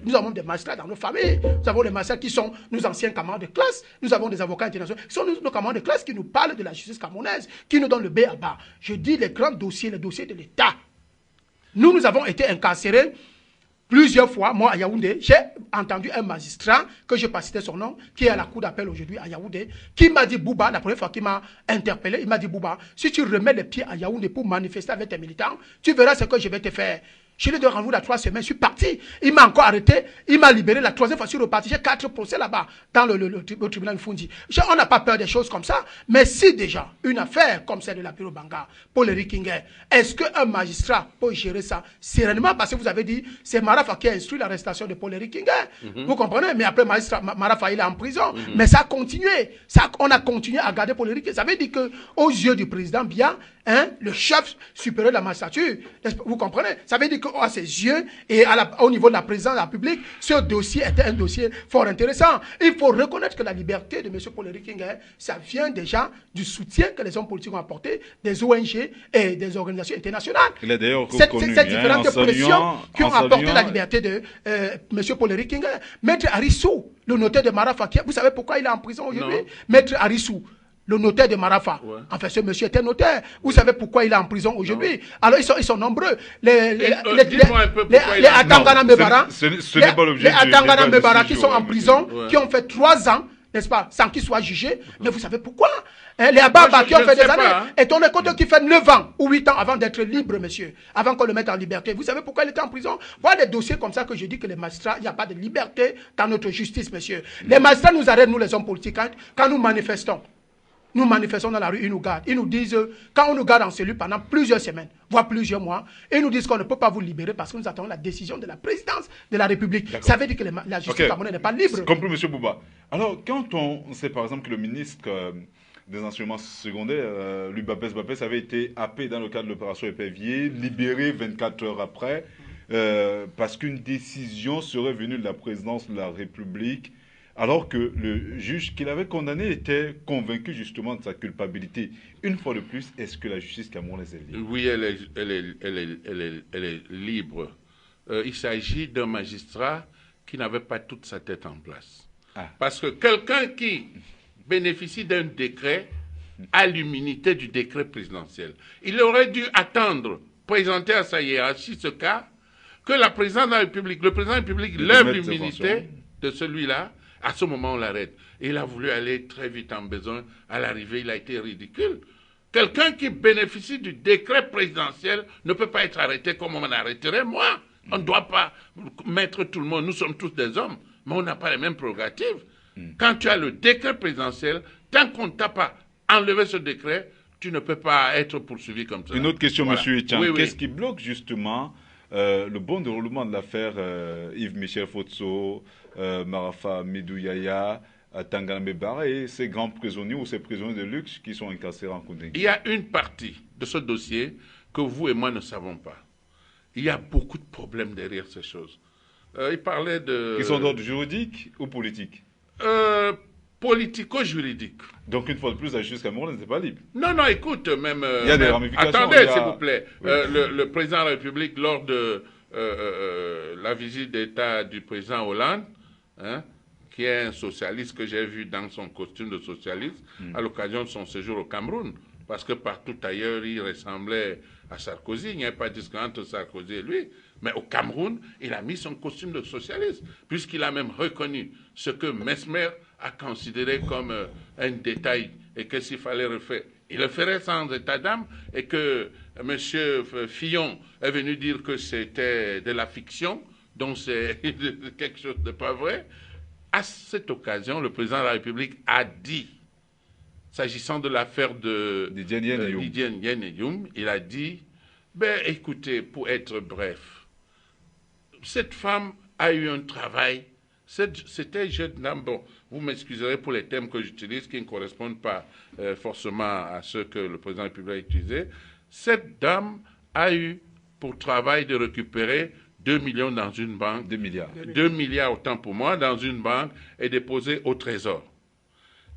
Nous avons des magistrats dans nos familles. Nous avons des magistrats qui sont nos anciens camarades de classe. Nous avons des avocats internationaux qui sont nos camarades de classe qui nous parlent de la justice camerounaise, qui nous donnent le B à bas. Je dis les grands dossiers, les dossiers de l'État. Nous avons été incarcérés plusieurs fois. Moi, à Yaoundé, j'ai entendu un magistrat, que je n'ai pas cité son nom, qui est à la cour d'appel aujourd'hui à Yaoundé, qui m'a dit, Bouba, la première fois qu'il m'a interpellé, il m'a dit, Bouba, si tu remets les pieds à Yaoundé pour manifester avec tes militants, tu verras ce que je vais te faire. Je l'ai donné rendez-vous 3 semaines, je suis parti. Il m'a encore arrêté, il m'a libéré. La 3e fois, je suis reparti. J'ai 4 procès là-bas, dans le tribunal de Fundi. On n'a pas peur des choses comme ça. Mais si déjà, une affaire comme celle de la Piro Banga, Paul Rikingue, est-ce qu'un magistrat peut gérer ça sereinement? Parce que vous avez dit, c'est Marafa qui a instruit l'arrestation de Paul Rikingue. Vous comprenez? Mais après, Marafa, il est en prison. Mais ça a continué. On a continué à garder Paul Rikingue. Ça veut dire qu'aux yeux du président Biya, le chef supérieur de la magistrature, vous comprenez? Ça veut dire qu'à ses yeux et au niveau de la présidence de la République, ce dossier était un dossier fort intéressant. Il faut reconnaître que la liberté de M. Paul Rikingue, ça vient déjà du soutien que les hommes politiques ont apporté des ONG et des organisations internationales. Il a d'ailleurs reconnu ces différentes pressions qui ont apporté la liberté de M. Paul Rikingue. Maître Arissou, le notaire de Marafa, vous savez pourquoi il est en prison aujourd'hui? Maître Arissou, le notaire de Marafa. Ouais. Enfin, ce monsieur était notaire. Vous savez pourquoi il est en prison aujourd'hui? Alors, ils sont nombreux. Les Atangana Mebara, les Atangana Mebara qui sont en prison, qui ont fait 3 ans, n'est-ce pas, sans qu'il soit jugé. Mais vous savez pourquoi? Les Ababa qui ont fait des années, et Tonné Koto qui fait 9 ans ou 8 ans avant d'être libre, monsieur, avant qu'on le mette en liberté. Vous savez pourquoi il était en prison? Voilà des dossiers comme ça que je dis que les magistrats, il n'y a pas de liberté dans notre justice, monsieur. Les magistrats nous arrêtent, nous les hommes politiques, quand nous manifestons. Nous manifestons dans la rue, ils nous gardent. Ils nous disent, quand on nous garde en cellule pendant plusieurs semaines, voire plusieurs mois, ils nous disent qu'on ne peut pas vous libérer parce que nous attendons la décision de la présidence de la République. Ça veut dire que la justice camerounaise n'est pas libre. Compris, M. Bouba. Alors, quand on sait par exemple que le ministre des enseignements secondaires, lui, Bapès, avait été happé dans le cadre de l'opération Épervier, libéré 24 heures après, parce qu'une décision serait venue de la présidence de la République, alors que le juge qui l'avait condamné était convaincu justement de sa culpabilité. Une fois de plus, est-ce que la justice camerounaise est libre? Oui, elle est libre. Il s'agit d'un magistrat qui n'avait pas toute sa tête en place. Parce que quelqu'un qui bénéficie d'un décret a l'immunité du décret présidentiel. Il aurait dû attendre, présenter à sa hiérarchie ce cas, que la présidente de la République, le président de la République lève l'immunité de celui-là. À ce moment, on l'arrête. Et il a voulu aller très vite en besoin. À l'arrivée, il a été ridicule. Quelqu'un qui bénéficie du décret présidentiel ne peut pas être arrêté comme on arrêterait moi. On ne doit pas mettre tout le monde. Nous sommes tous des hommes, mais on n'a pas les mêmes prérogatives. Quand tu as le décret présidentiel, tant qu'on ne t'a pas enlevé ce décret, tu ne peux pas être poursuivi comme ça. Une autre question, voilà. M. Etienne. Oui, qu'est-ce qui bloque justement le bon déroulement de l'affaire Yves-Michel Fotso, Marafa Midouyaya, Tangana Mbebara et ces grands prisonniers ou ces prisonniers de luxe qui sont incarcérés en Koundé? Il y a une partie de ce dossier que vous et moi ne savons pas. Il y a beaucoup de problèmes derrière ces choses. Il parlait de... Qui sont d'ordre juridique ou politique? Politico-juridique. Donc, une fois de plus, la justice camerounaise n'est pas libre. Non, non, écoute, même... il y a des ramifications. Attendez, s'il vous plaît. Oui. Le président de la République, lors de la visite d'État du président Hollande, qui est un socialiste que j'ai vu dans son costume de socialiste, à l'occasion de son séjour au Cameroun, parce que partout ailleurs, il ressemblait à Sarkozy. Il n'y avait pas de discussion entre Sarkozy et lui. Mais au Cameroun, il a mis son costume de socialiste, puisqu'il a même reconnu ce que Mesmer a considéré comme un détail et que s'il fallait refaire, il le ferait sans état d'âme, et que M. Fillon est venu dire que c'était de la fiction, donc c'est quelque chose de pas vrai. À cette occasion, le président de la République a dit, s'agissant de l'affaire de Lidien Yen, il a dit, ben écoutez, pour être bref, cette femme a eu un travail, c'était jeune dame, bon, vous m'excuserez pour les termes que j'utilise qui ne correspondent pas forcément à ceux que le président de la République a utilisés. Cette dame a eu pour travail de récupérer 2 millions dans une banque. 2 milliards. 2 milliards, autant pour moi, dans une banque et déposé au trésor.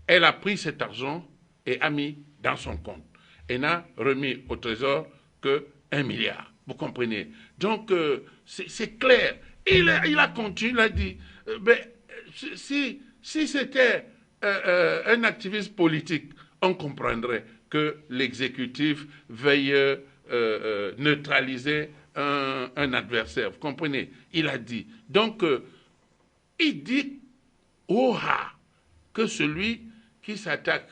Elle a pris cet argent et a mis dans son compte. Et n'a remis au trésor que 1 milliard. Vous comprenez? Donc, c'est clair. Il a continué, il a dit, si c'était un activiste politique, on comprendrait que l'exécutif veuille neutraliser un adversaire. Vous comprenez? Il a dit. Donc, il dit que celui qui s'attaque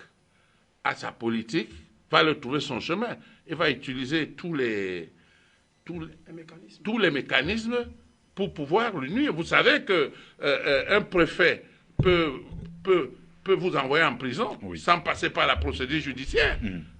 à sa politique va le trouver son chemin. Il va utiliser tous les mécanismes pour pouvoir le nuire. Vous savez qu'un préfet peut vous envoyer en prison sans passer par la procédure judiciaire.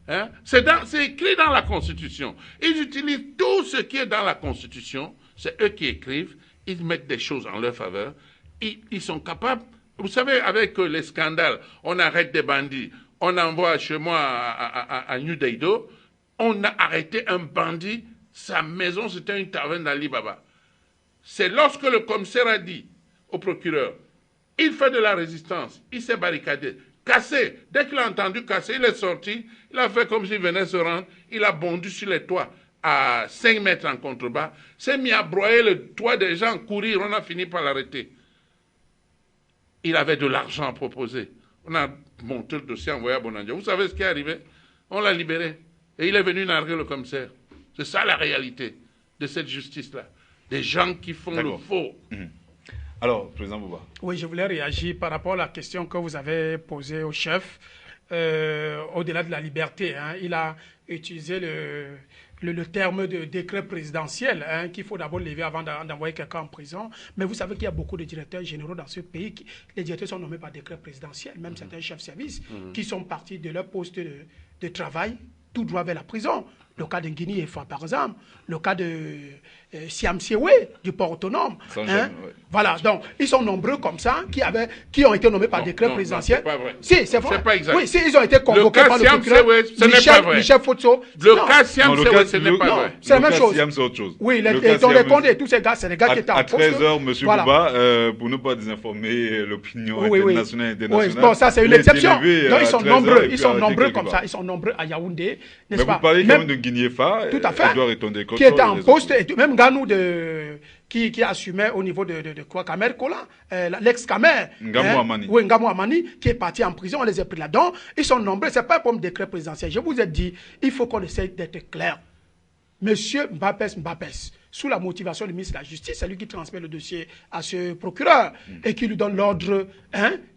Hein? C'est écrit dans la Constitution. Ils utilisent tout ce qui est dans la Constitution. C'est eux qui écrivent. Ils mettent des choses en leur faveur. Ils sont capables... Vous savez, avec les scandales, on arrête des bandits. On envoie chez moi à New Daido. On a arrêté un bandit. Sa maison, c'était une taverne d'Ali Baba. C'est lorsque le commissaire a dit au procureur, il fait de la résistance, il s'est barricadé, cassé. Dès qu'il a entendu casser, il est sorti, il a fait comme s'il venait se rendre, il a bondu sur les toits à 5 mètres en contrebas, s'est mis à broyer le toit des gens, courir, on a fini par l'arrêter. Il avait de l'argent à proposer. On a monté le dossier, envoyé à Bonandia. Vous savez ce qui est arrivé? On l'a libéré. Et il est venu narguer le commissaire. C'est ça la réalité de cette justice-là. Des gens qui font le faux. Alors, Président Bouba. Oui, je voulais réagir par rapport à la question que vous avez posée au chef. Au-delà de la liberté, hein, il a utilisé le terme de décret présidentiel, hein, qu'il faut d'abord lever avant d'envoyer quelqu'un en prison. Mais vous savez qu'il y a beaucoup de directeurs généraux dans ce pays. Les directeurs sont nommés par décret présidentiel, même certains chefs de service, qui sont partis de leur poste de travail tout droit vers la prison. Le cas de Guinée, par exemple, le cas de Siam Sewe, du port autonome. Hein? Voilà, donc ils sont nombreux comme ça, qui ont été nommés par décret présidentiel. C'est pas vrai. Si, c'est vrai. C'est pas exact. Oui, si, ils ont été convoqués par le procureur. Ce n'est pas vrai. Michel Fotso. Le cas Siam Sewe, ce n'est pas vrai. C'est la même chose. Siam, c'est autre chose. Oui, les Condé et tous ces gars, c'est les gars qui étaient en poste. À 13h, M. Bouba, pour ne pas désinformer l'opinion internationale et internationale. Oui, bon, ça c'est une exception. Donc ils sont nombreux comme ça. Ils sont nombreux à Yaoundé, n'est-ce pas? Mais vous parlez quand même de Guinéfa, tout à fait, qui était en poste, et même Ganou qui assumait au niveau de quoi, Kamer Kola, l'ex-Kamer. Ngamou Amani. Oui, Ngamou Amani, qui est parti en prison, on les a pris là-dedans. Ils sont nombreux, c'est pas comme décret présidentiel. Je vous ai dit, il faut qu'on essaye d'être clair. Monsieur Mbapes, sous la motivation du ministre de la Justice, c'est lui qui transmet le dossier à ce procureur et qui lui donne l'ordre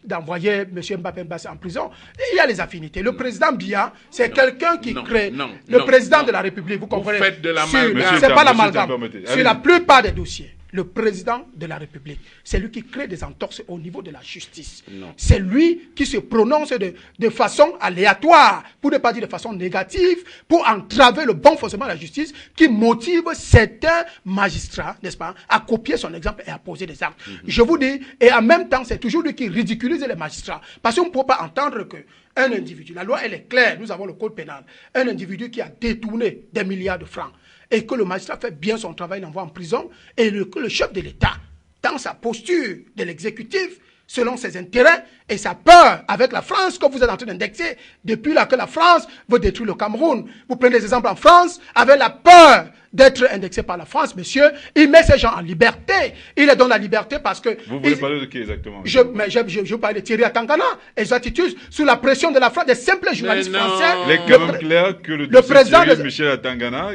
d'envoyer M. Mbappé en prison. Et il y a les affinités. Le président Biya, c'est quelqu'un qui crée. Le président de la République, vous comprenez? Vous faites de l'amalgame. C'est pas l'amalgame. Sur la plupart des dossiers, le président de la République, c'est lui qui crée des entorses au niveau de la justice. C'est lui qui se prononce de façon aléatoire, pour ne pas dire de façon négative, pour entraver le bon fonctionnement de la justice, qui motive certains magistrats, n'est-ce pas, à copier son exemple et à poser des actes. Je vous dis, et en même temps, c'est toujours lui qui ridiculise les magistrats. Parce qu'on ne peut pas entendre qu'un individu, la loi elle est claire, nous avons le code pénal, un individu qui a détourné des milliards de francs, et que le magistrat fait bien son travail, l'envoie en prison, et que le chef de l'État, dans sa posture de l'exécutif, selon ses intérêts et sa peur avec la France que vous êtes en train d'indexer, depuis là que la France veut détruire le Cameroun. Vous prenez des exemples en France, avec la peur d'être indexé par la France, monsieur, il met ces gens en liberté. Il leur donne la liberté parce que... Vous voulez parler de qui exactement? Je parle de Thierry Atangana et Zatitus, sous la pression de la France, des simples journalistes français. Il est quand même clair que le président de Michel Atangana,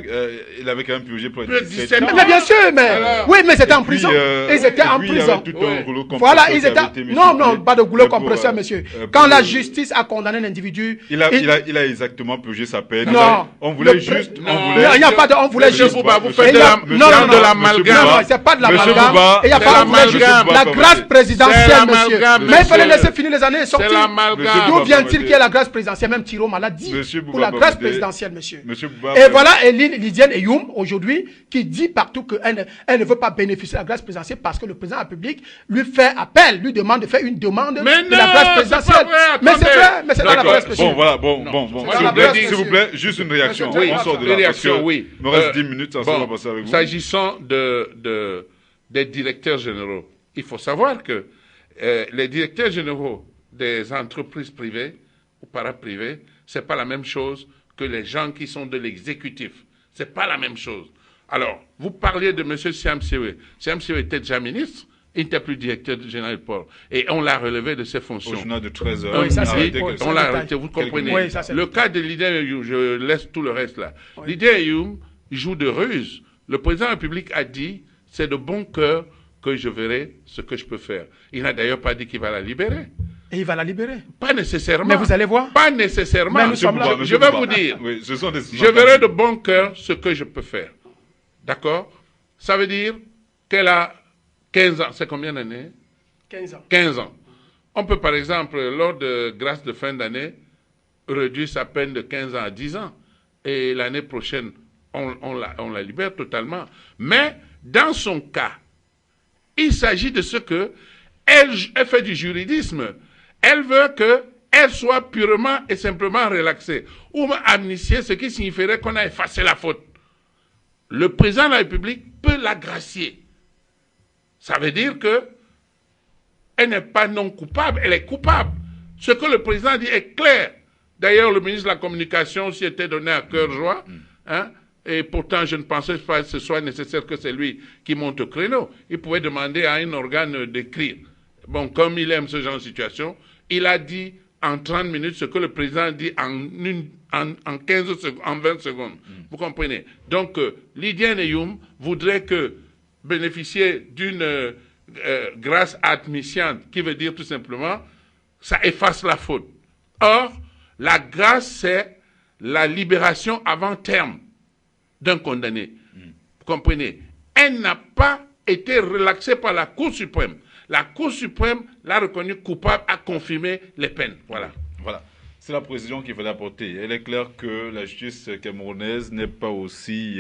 il avait quand même purgé pour être 17 ans. Mais bien sûr, oui, mais c'était en prison. Ils étaient en prison. Voilà, ils étaient... Non, pas de goulot compresseur, monsieur. Quand la justice a condamné un individu... Il a exactement purgé sa peine. Non. On voulait juste... Il n'y a pas de... On voulait juste... Vous faites de l'amalgame. Non, c'est pas de l'amalgame. Il n'y a pas de la grâce présidentielle, monsieur. Mais il fallait laisser finir les années et sortir. C'est l'amalgame. D'où vient-il qu'il y a la grâce présidentielle? Même Thiro m'a dit pour la grâce présidentielle, monsieur. Et voilà Lydiane Eyoum, aujourd'hui, qui dit partout qu'elle ne veut pas bénéficier de la grâce présidentielle parce que le président de la République lui fait appel, lui demande de faire une demande de la grâce présidentielle. Mais c'est vrai, mais c'est pas la grâce présidentielle. Bon, voilà, s'il vous plaît, juste une réaction. On sort de là parce qu'il me reste 10 minutes. S'agissant des directeurs généraux, il faut savoir que les directeurs généraux des entreprises privées ou paraprivées, ce n'est pas la même chose que les gens qui sont de l'exécutif. Ce n'est pas la même chose. Alors, vous parliez de M. Siam Sewe. Siam Sewe était déjà ministre, il n'était plus directeur général du port. Et on l'a relevé de ses fonctions. Au journal de 13 heures. Oui, ça, on l'a arrêté, vous comprenez. Oui, le cas de Lydiane Eyoum, je laisse tout le reste là. Oui. Lydiane Eyoum joue de ruse. Le président de la République a dit, c'est de bon cœur que je verrai ce que je peux faire. Il n'a d'ailleurs pas dit qu'il va la libérer. Et il va la libérer? Pas nécessairement. Mais vous allez voir. Pas nécessairement. Mais nous sommes là. Je vais vous dire, je verrai de bon cœur ce que je peux faire. D'accord? Ça veut dire qu'elle a 15 ans. C'est combien d'années? 15 ans. 15 ans. On peut par exemple, lors de grâce de fin d'année, réduire sa peine de 15 ans à 10 ans. Et l'année prochaine, on la libère totalement. Mais dans son cas, il s'agit de ce que elle fait du juridisme. Elle veut qu'elle soit purement et simplement relaxée. Ou amnistiée, ce qui signifierait qu'on a effacé la faute. Le président de la République peut la gracier. Ça veut dire qu'elle n'est pas non coupable, elle est coupable. Ce que le président dit est clair. D'ailleurs, le ministre de la Communication s'y était donné à cœur joie. Hein, et pourtant, je ne pensais pas que ce soit nécessaire que c'est lui qui monte au créneau. Il pouvait demander à un organe d'écrire. Bon, comme il aime ce genre de situation, il a dit en 30 minutes ce que le président dit en 15 secondes, en 20 secondes. Vous comprenez? Donc, Lydiane Eyoum voudrait bénéficier d'une grâce admissions, qui veut dire tout simplement, ça efface la faute. Or, la grâce, c'est la libération avant terme d'un condamné. Vous comprenez? Elle n'a pas été relaxée par la Cour suprême. La Cour suprême l'a reconnu coupable, a confirmé les peines. Voilà. Voilà. C'est la précision qu'il fallait apporter. Elle est claire que la justice camerounaise n'est pas aussi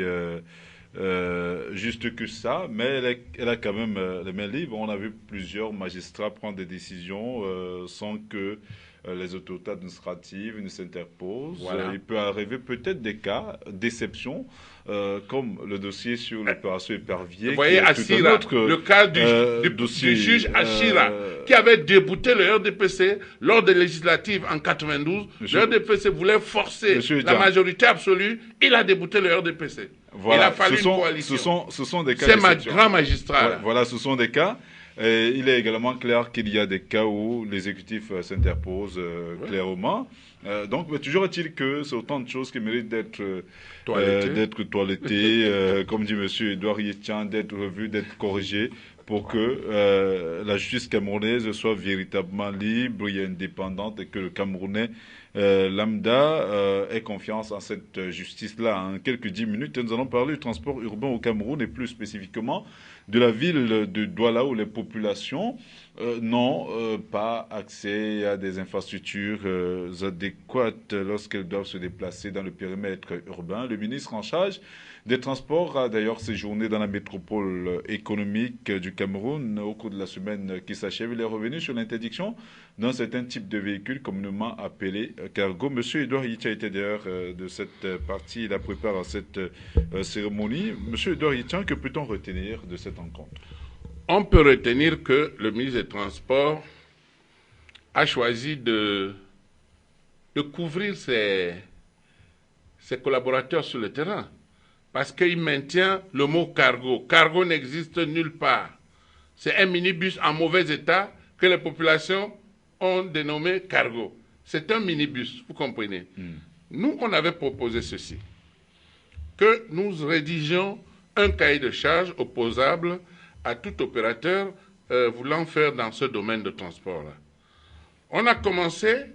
juste que ça, mais elle a quand même les mains libres. On a vu plusieurs magistrats prendre des décisions sans que les autorités administratives ne s'interposent. Voilà. Il peut arriver peut-être des cas d'exception, comme le dossier sur l'opération Épervier. Vous voyez, Achira, le cas du juge Achira, qui avait débouté le RDPC lors des législatives en 92. Le RDPC voulait forcer la majorité absolue. Il a débouté le RDPC. Voilà. Il a fallu une coalition. Ce sont des cas C'est d'exception. grand magistrat. Voilà, ce sont des cas. Et il est également clair qu'il y a des cas où l'exécutif s'interpose clairement. Donc, mais toujours est-il que c'est autant de choses qui méritent d'être toilettées, comme dit M. Edouard Yetian, d'être revues, d'être corrigées, pour que la justice camerounaise soit véritablement libre et indépendante, et que le Camerounais lambda ait confiance en cette justice-là. En quelques 10 minutes, nous allons parler du transport urbain au Cameroun, et plus spécifiquement de la ville de Douala, où les populations n'ont pas accès à des infrastructures adéquates lorsqu'elles doivent se déplacer dans le périmètre urbain. Le ministre en charge des transports a d'ailleurs séjourné dans la métropole économique du Cameroun au cours de la semaine qui s'achève. Il est revenu sur l'interdiction d'un certain type de véhicule communément appelé cargo. Monsieur Edouard Yitian était d'ailleurs de cette partie, il a préparé cette cérémonie. Monsieur Edouard Yitian, que peut-on retenir de cette rencontre? On peut retenir que le ministre des Transports a choisi de couvrir ses collaborateurs sur le terrain. Parce qu'il maintient le mot cargo. Cargo n'existe nulle part. C'est un minibus en mauvais état que les populations ont dénommé cargo. C'est un minibus, vous comprenez. Nous, on avait proposé ceci, que nous rédigions un cahier de charges opposable à tout opérateur voulant faire dans ce domaine de transport-là. On a commencé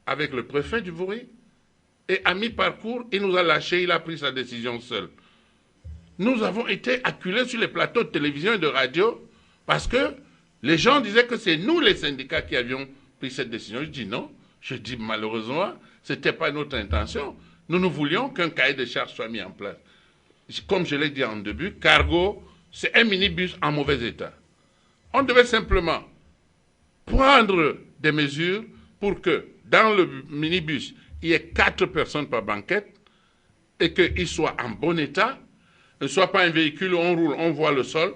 avec le préfet du Vouri, et à mi-parcours, il nous a lâché, il a pris sa décision seul. Nous avons été acculés sur les plateaux de télévision et de radio parce que les gens disaient que c'est nous, les syndicats, qui avions pris cette décision. Je dis non. Je dis malheureusement, ce n'était pas notre intention. Nous voulions qu'un cahier de charges soit mis en place. Comme je l'ai dit en début, cargo, c'est un minibus en mauvais état. On devait simplement prendre des mesures pour que dans le minibus, il y ait 4 personnes par banquette et qu'il soit en bon état, ne soit pas un véhicule où on roule, on voit le sol,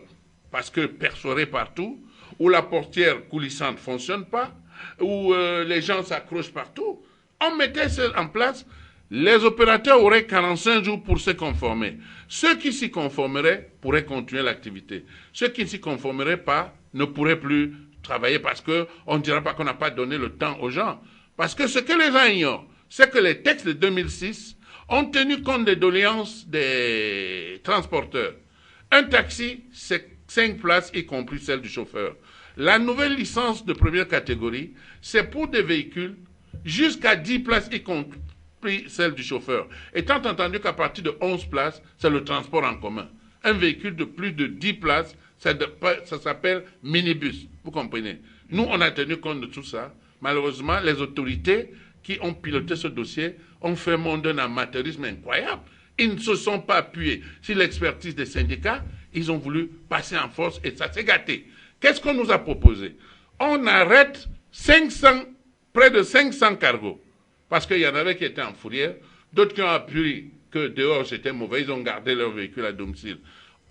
parce que perforé partout, où la portière coulissante ne fonctionne pas, où les gens s'accrochent partout. On mettait ça en place, les opérateurs auraient 45 jours pour se conformer. Ceux qui s'y conformeraient pourraient continuer l'activité. Ceux qui ne s'y conformeraient pas ne pourraient plus travailler parce qu'on ne dira pas qu'on n'a pas donné le temps aux gens. Parce que ce que les gens ignorent, c'est que les textes de 2006 ont tenu compte des doléances des transporteurs. Un taxi, c'est 5 places, y compris celle du chauffeur. La nouvelle licence de première catégorie, c'est pour des véhicules jusqu'à 10 places, y compris celle du chauffeur. Étant entendu qu'à partir de 11 places, c'est le transport en commun. Un véhicule de plus de 10 places, ça s'appelle minibus. Vous comprenez? Nous, on a tenu compte de tout ça. Malheureusement, les autorités qui ont piloté ce dossier ont fait montre d'un amateurisme incroyable. Ils ne se sont pas appuyés sur l'expertise des syndicats, ils ont voulu passer en force et ça s'est gâté. Qu'est-ce qu'on nous a proposé? On arrête près de 500 cargos, parce qu'il y en avait qui étaient en fourrière, d'autres qui ont appuyé que dehors c'était mauvais, ils ont gardé leur véhicule à domicile.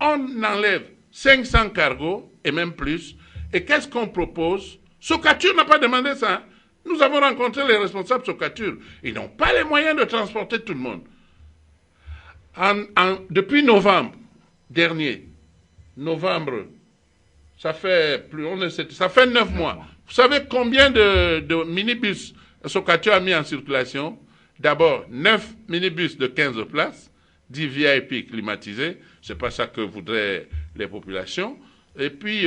On enlève 500 cargos, et même plus, et qu'est-ce qu'on propose? Socatur n'a pas demandé ça. Nous avons rencontré les responsables Socatur. Ils n'ont pas les moyens de transporter tout le monde. Depuis novembre dernier, ça fait 9 mois. Vous savez combien de minibus Socatur a mis en circulation? D'abord, 9 minibus de 15 places, 10 VIP climatisés. Ce n'est pas ça que voudraient les populations. et puis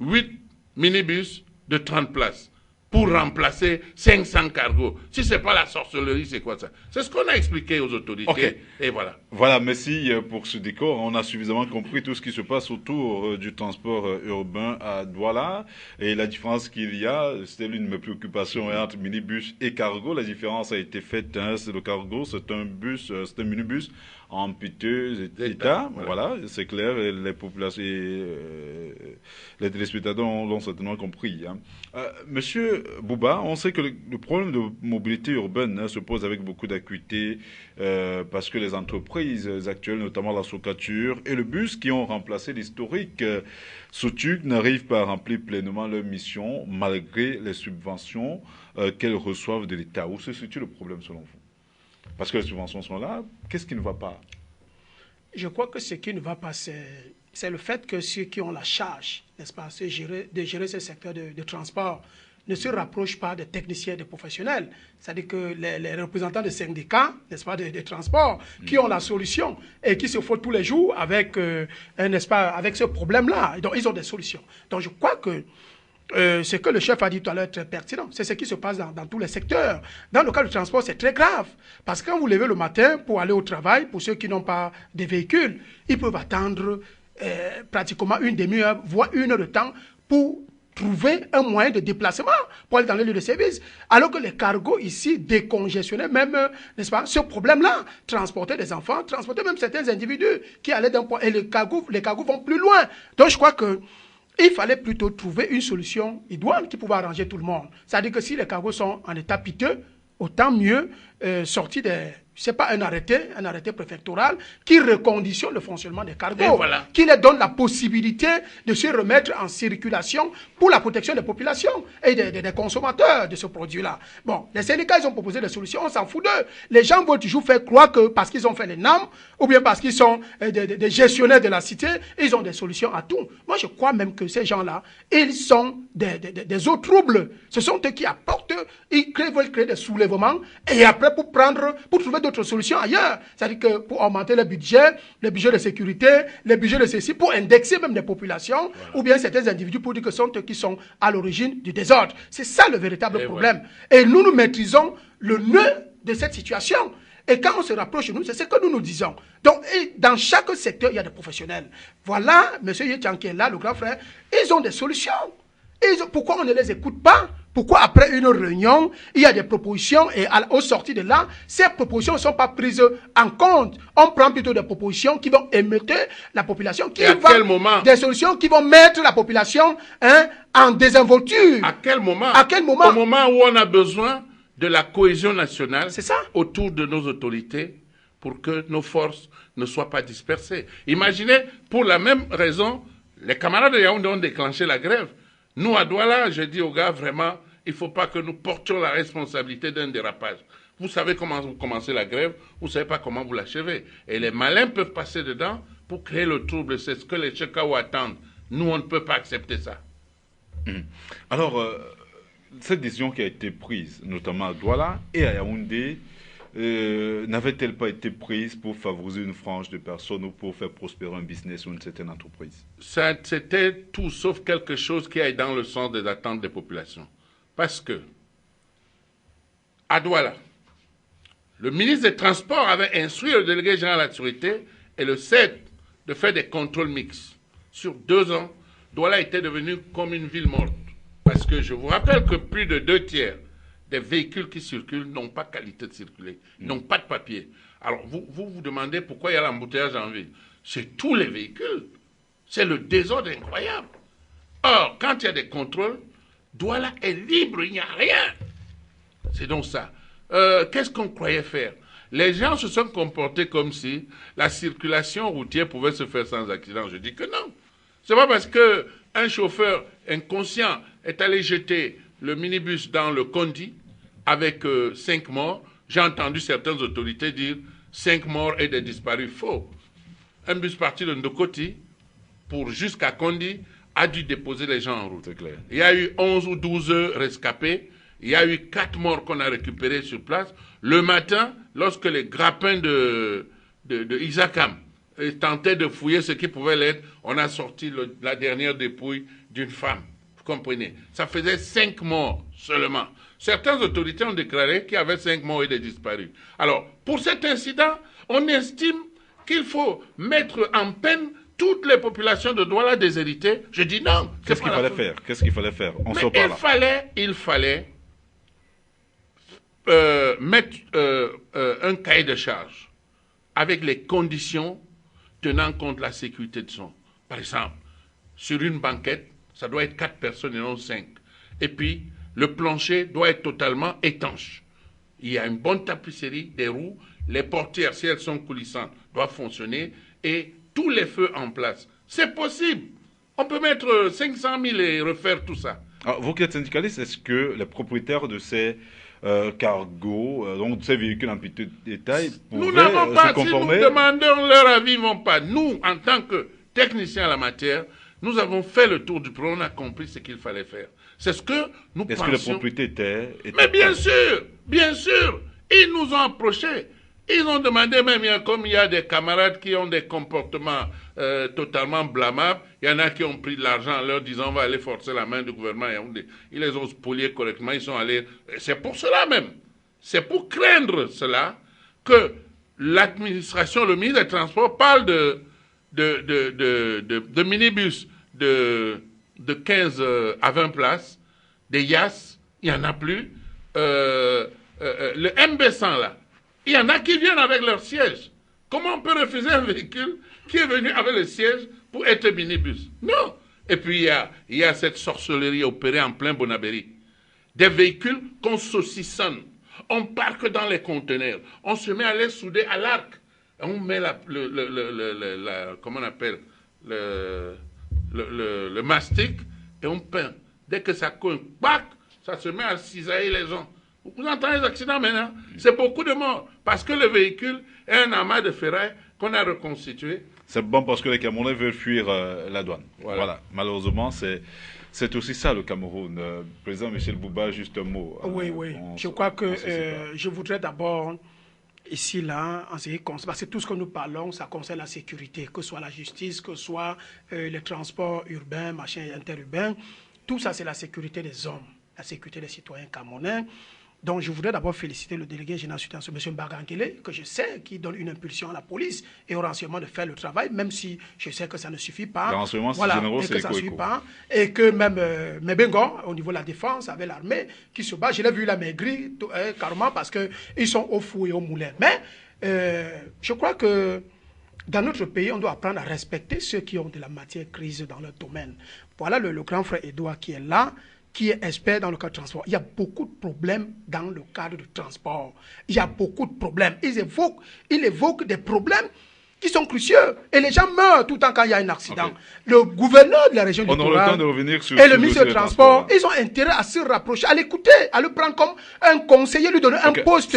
8 minibus de 30 places pour remplacer 500 cargos. Si ce n'est pas la sorcellerie, c'est quoi ça? C'est ce qu'on a expliqué aux autorités. Okay. Et voilà. Voilà, merci pour ce décor. On a suffisamment compris tout ce qui se passe autour du transport urbain à Douala. Et la différence qu'il y a, c'était l'une de mes préoccupations entre minibus et cargo. La différence a été faite. Hein, c'est le cargo, c'est un minibus en piteux état. Voilà, c'est clair. Et les populations, les téléspectateurs l'ont certainement compris. Hein. Monsieur Bouba, on sait que le problème de mobilité urbaine se pose avec beaucoup d'acuité parce que les entreprises actuelles, notamment la Socature et le bus qui ont remplacé l'historique Sotuc, n'arrivent pas à remplir pleinement leur mission malgré les subventions qu'elles reçoivent de l'État. Où se situe le problème selon vous? Parce que les subventions sont là, qu'est-ce qui ne va pas? Je crois que ce qui ne va pas, c'est le fait que ceux qui ont la charge, n'est-ce pas, de gérer ce secteur de transport, ne se rapprochent pas des techniciens, des professionnels. C'est-à-dire que les représentants des syndicats, n'est-ce pas, des transports, qui ont la solution et qui se frottent tous les jours avec, n'est-ce pas, avec ce problème-là. Donc, ils ont des solutions. Donc, je crois que ce que le chef a dit tout à l'heure est très pertinent. C'est ce qui se passe dans tous les secteurs. Dans le cas du transport, c'est très grave. Parce que quand vous levez le matin pour aller au travail, pour ceux qui n'ont pas de véhicules, ils peuvent attendre pratiquement une demi-heure, voire 1 heure de temps pour trouver un moyen de déplacement pour aller dans les lieux de service. Alors que les cargos ici décongestionnaient même, n'est-ce pas, ce problème-là. Transporter des enfants, transporter même certains individus qui allaient d'un point. Et les cargos vont plus loin. Donc je crois que il fallait plutôt trouver une solution idoine qui pouvait arranger tout le monde. C'est-à-dire que si les cargos sont en état piteux, autant mieux sortir c'est pas un arrêté préfectoral qui reconditionne le fonctionnement des cargos, voilà. Qui leur donne la possibilité de se remettre en circulation pour la protection des populations et des consommateurs de ce produit-là. Bon, les syndicats, ils ont proposé des solutions, on s'en fout d'eux. Les gens veulent toujours faire croire que parce qu'ils ont fait les NAM, ou bien parce qu'ils sont des gestionnaires de la cité, ils ont des solutions à tout. Moi, je crois même que ces gens-là, ils sont des eaux troubles. Ce sont eux qui apportent, ils veulent créer des soulèvements, et après pour trouver d'autres solutions ailleurs. C'est-à-dire que pour augmenter les budgets de sécurité, les budgets de ceci, pour indexer même des populations, voilà. Ou bien certains individus pour dire que ce sont eux qui sont à l'origine du désordre. C'est ça le véritable problème. Voilà. Et nous maîtrisons le nœud de cette situation. Et quand on se rapproche de nous, c'est ce que nous disons. Donc, dans chaque secteur, il y a des professionnels. Voilà, M. Yetian qui est là, le grand frère, ils ont des solutions. Pourquoi on ne les écoute pas? Pourquoi après une réunion, il y a des propositions et au sorti de là, ces propositions ne sont pas prises en compte. On prend plutôt des propositions qui vont émettre la population, des solutions qui vont mettre la population en désinvolture. À quel moment? Au moment où on a besoin de la cohésion nationale autour de nos autorités pour que nos forces ne soient pas dispersées. Imaginez, pour la même raison, les camarades de Yaoundé ont déclenché la grève. Nous, à Douala, je dis aux gars, vraiment, il ne faut pas que nous portions la responsabilité d'un dérapage. Vous savez comment vous commencez la grève, vous ne savez pas comment vous l'achevez. Et les malins peuvent passer dedans pour créer le trouble. C'est ce que les Chekao attendent. Nous, on ne peut pas accepter ça. Alors, cette décision qui a été prise, notamment à Douala et à Yaoundé, n'avait-elle pas été prise pour favoriser une frange de personnes ou pour faire prospérer un business ou une certaine entreprise? C'était tout sauf quelque chose qui aille dans le sens des attentes des populations. Parce que, à Douala, le ministre des Transports avait instruit le délégué général à la sécurité et le 7 de faire des contrôles mixtes. Sur 2 ans, Douala était devenue comme une ville morte. Parce que je vous rappelle que plus de 2/3 des véhicules qui circulent n'ont pas qualité de circuler, n'ont pas de papier. Alors, vous demandez pourquoi il y a l'embouteillage en ville. C'est tous les véhicules. C'est le désordre incroyable. Or, quand il y a des contrôles, Douala est libre, il n'y a rien. C'est donc ça. Qu'est-ce qu'on croyait faire? Les gens se sont comportés comme si la circulation routière pouvait se faire sans accident. Je dis que non. C'est pas parce qu'un chauffeur inconscient est allé jeter le minibus dans le Kondi avec 5 morts. J'ai entendu certaines autorités dire 5 morts et des disparus. Faux. Un bus parti de Ndokoti pour jusqu'à Kondi a dû déposer les gens en route. C'est clair. Il y a eu 11 ou 12 rescapés. Il y a eu 4 morts qu'on a récupérés sur place. Le matin, lorsque les grappins de Isakam tentait de fouiller ce qui pouvait l'être. On a sorti la dernière dépouille d'une femme. Vous comprenez? Ça faisait 5 morts seulement. Certaines autorités ont déclaré qu'il y avait 5 morts et des disparus. Alors, pour cet incident, on estime qu'il faut mettre en peine toutes les populations de Douala déshéritées. Je dis non. Qu'est-ce qu'il fallait faire? Qu'est-ce qu'il fallait faire? On sort par là. Il fallait mettre un cahier de charge avec les conditions tenant compte de la sécurité de son. Par exemple, sur une banquette, ça doit être 4 personnes et non 5. Et puis, le plancher doit être totalement étanche. Il y a une bonne tapisserie, des roues, les portières, si elles sont coulissantes, doivent fonctionner et tous les feux en place. C'est possible. On peut mettre 500 000 et refaire tout ça. Alors, vous qui êtes syndicaliste, est-ce que les propriétaires de ces cargos, donc de ces véhicules en petite détail, pouvaient se conformer? Si nous demandons leur avis, ils ne vont pas. Nous, en tant que techniciens à la matière, nous avons fait le tour du problème, on a compris ce qu'il fallait faire. C'est ce que nous pensions. Est-ce que les propriétés étaient Mais bien sûr, ils nous ont approchés. Ils ont demandé même, comme il y a des camarades qui ont des comportements totalement blâmables, il y en a qui ont pris de l'argent en leur disant on va aller forcer la main du gouvernement. Ils les ont spoliés correctement, ils sont allés. C'est pour cela même, c'est pour craindre cela que l'administration, le ministre des Transports parle de minibus de 15 à 20 places, des YAS, il n'y en a plus. Le MB100 là, il y en a qui viennent avec leur siège. Comment on peut refuser un véhicule qui est venu avec le siège pour être minibus? Non. Et puis il y a cette sorcellerie opérée en plein Bonabéry. Des véhicules qu'on saucissonne. On parque dans les conteneurs. On se met à les souder à l'arc. On met comment on appelle le mastic et on peint. Dès que ça cogne, bac, ça se met à cisailler les gens. Vous entendez les accidents maintenant? C'est beaucoup de morts. Parce que le véhicule est un amas de ferraille qu'on a reconstitué. C'est bon parce que les Camerounais veulent fuir la douane. Voilà. Malheureusement, c'est aussi ça le Cameroun. Président Michel Bouba, juste un mot. Oui. Je crois que je voudrais d'abord, ici, là, en ce qui concerne, parce que tout ce que nous parlons, ça concerne la sécurité, que ce soit la justice, que ce soit les transports urbains, machin, interurbains. Tout ça, c'est la sécurité des hommes, la sécurité des citoyens camerounais. Donc, je voudrais d'abord féliciter le délégué général M. Bagangele, que je sais qui donne une impulsion à la police et au renseignement de faire le travail, même si je sais que ça ne suffit pas. Le renseignement généraux, c'est et que même Mebengo, au niveau de la défense, avec l'armée, qui se bat, je l'ai vu, la maigri, carrément, parce qu'ils sont au fou et au moulin. Mais je crois que dans notre pays, on doit apprendre à respecter ceux qui ont de la matière grise dans leur domaine. Voilà le grand frère Edouard qui est là, qui est expert dans le cadre du transport. Il y a beaucoup de problèmes dans le cadre du transport. Il y a beaucoup de problèmes. Ils évoquent des problèmes qui sont cruciaux. Et les gens meurent tout le temps quand il y a un accident. Okay. Le gouverneur de la région du Touran et le ministre du Transport, ils ont intérêt à se rapprocher, à l'écouter, à le prendre comme un conseiller, lui donner un poste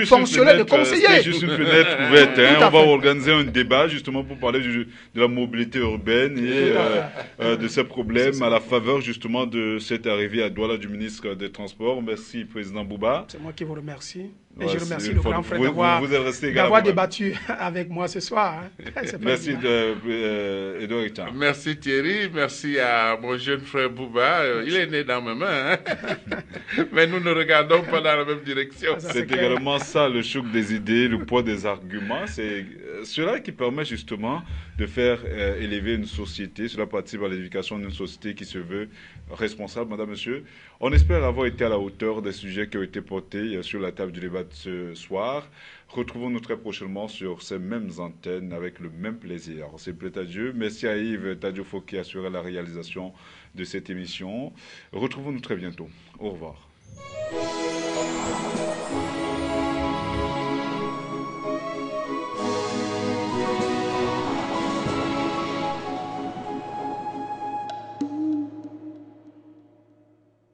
fonctionnel de conseiller. C'était juste une fenêtre ouverte. On va organiser un débat justement pour parler de la mobilité urbaine et de ces problèmes à la faveur justement de cette arrivée à Douala du ministre des Transports. Merci, Président Bouba. C'est moi qui vous remercie. Et je remercie le grand frère d'avoir débattu avec moi ce soir. Merci, Edouard Richard. Merci Thierry, merci à mon jeune frère Bouba. Il est né dans mes mains, hein? Mais nous ne regardons pas dans la même direction. C'est également ça, le choc des idées, le poids des arguments. C'est cela qui permet justement de faire élever une société. Cela participe à l'éducation d'une société qui se veut responsable. Madame, Monsieur, on espère avoir été à la hauteur des sujets qui ont été portés sur la table du débat de ce soir. Retrouvons-nous très prochainement sur ces mêmes antennes avec le même plaisir. C'est plaît à Dieu. Merci à Yves Tadjofo qui a assuré la réalisation de cette émission. Retrouvons-nous très bientôt. Au revoir.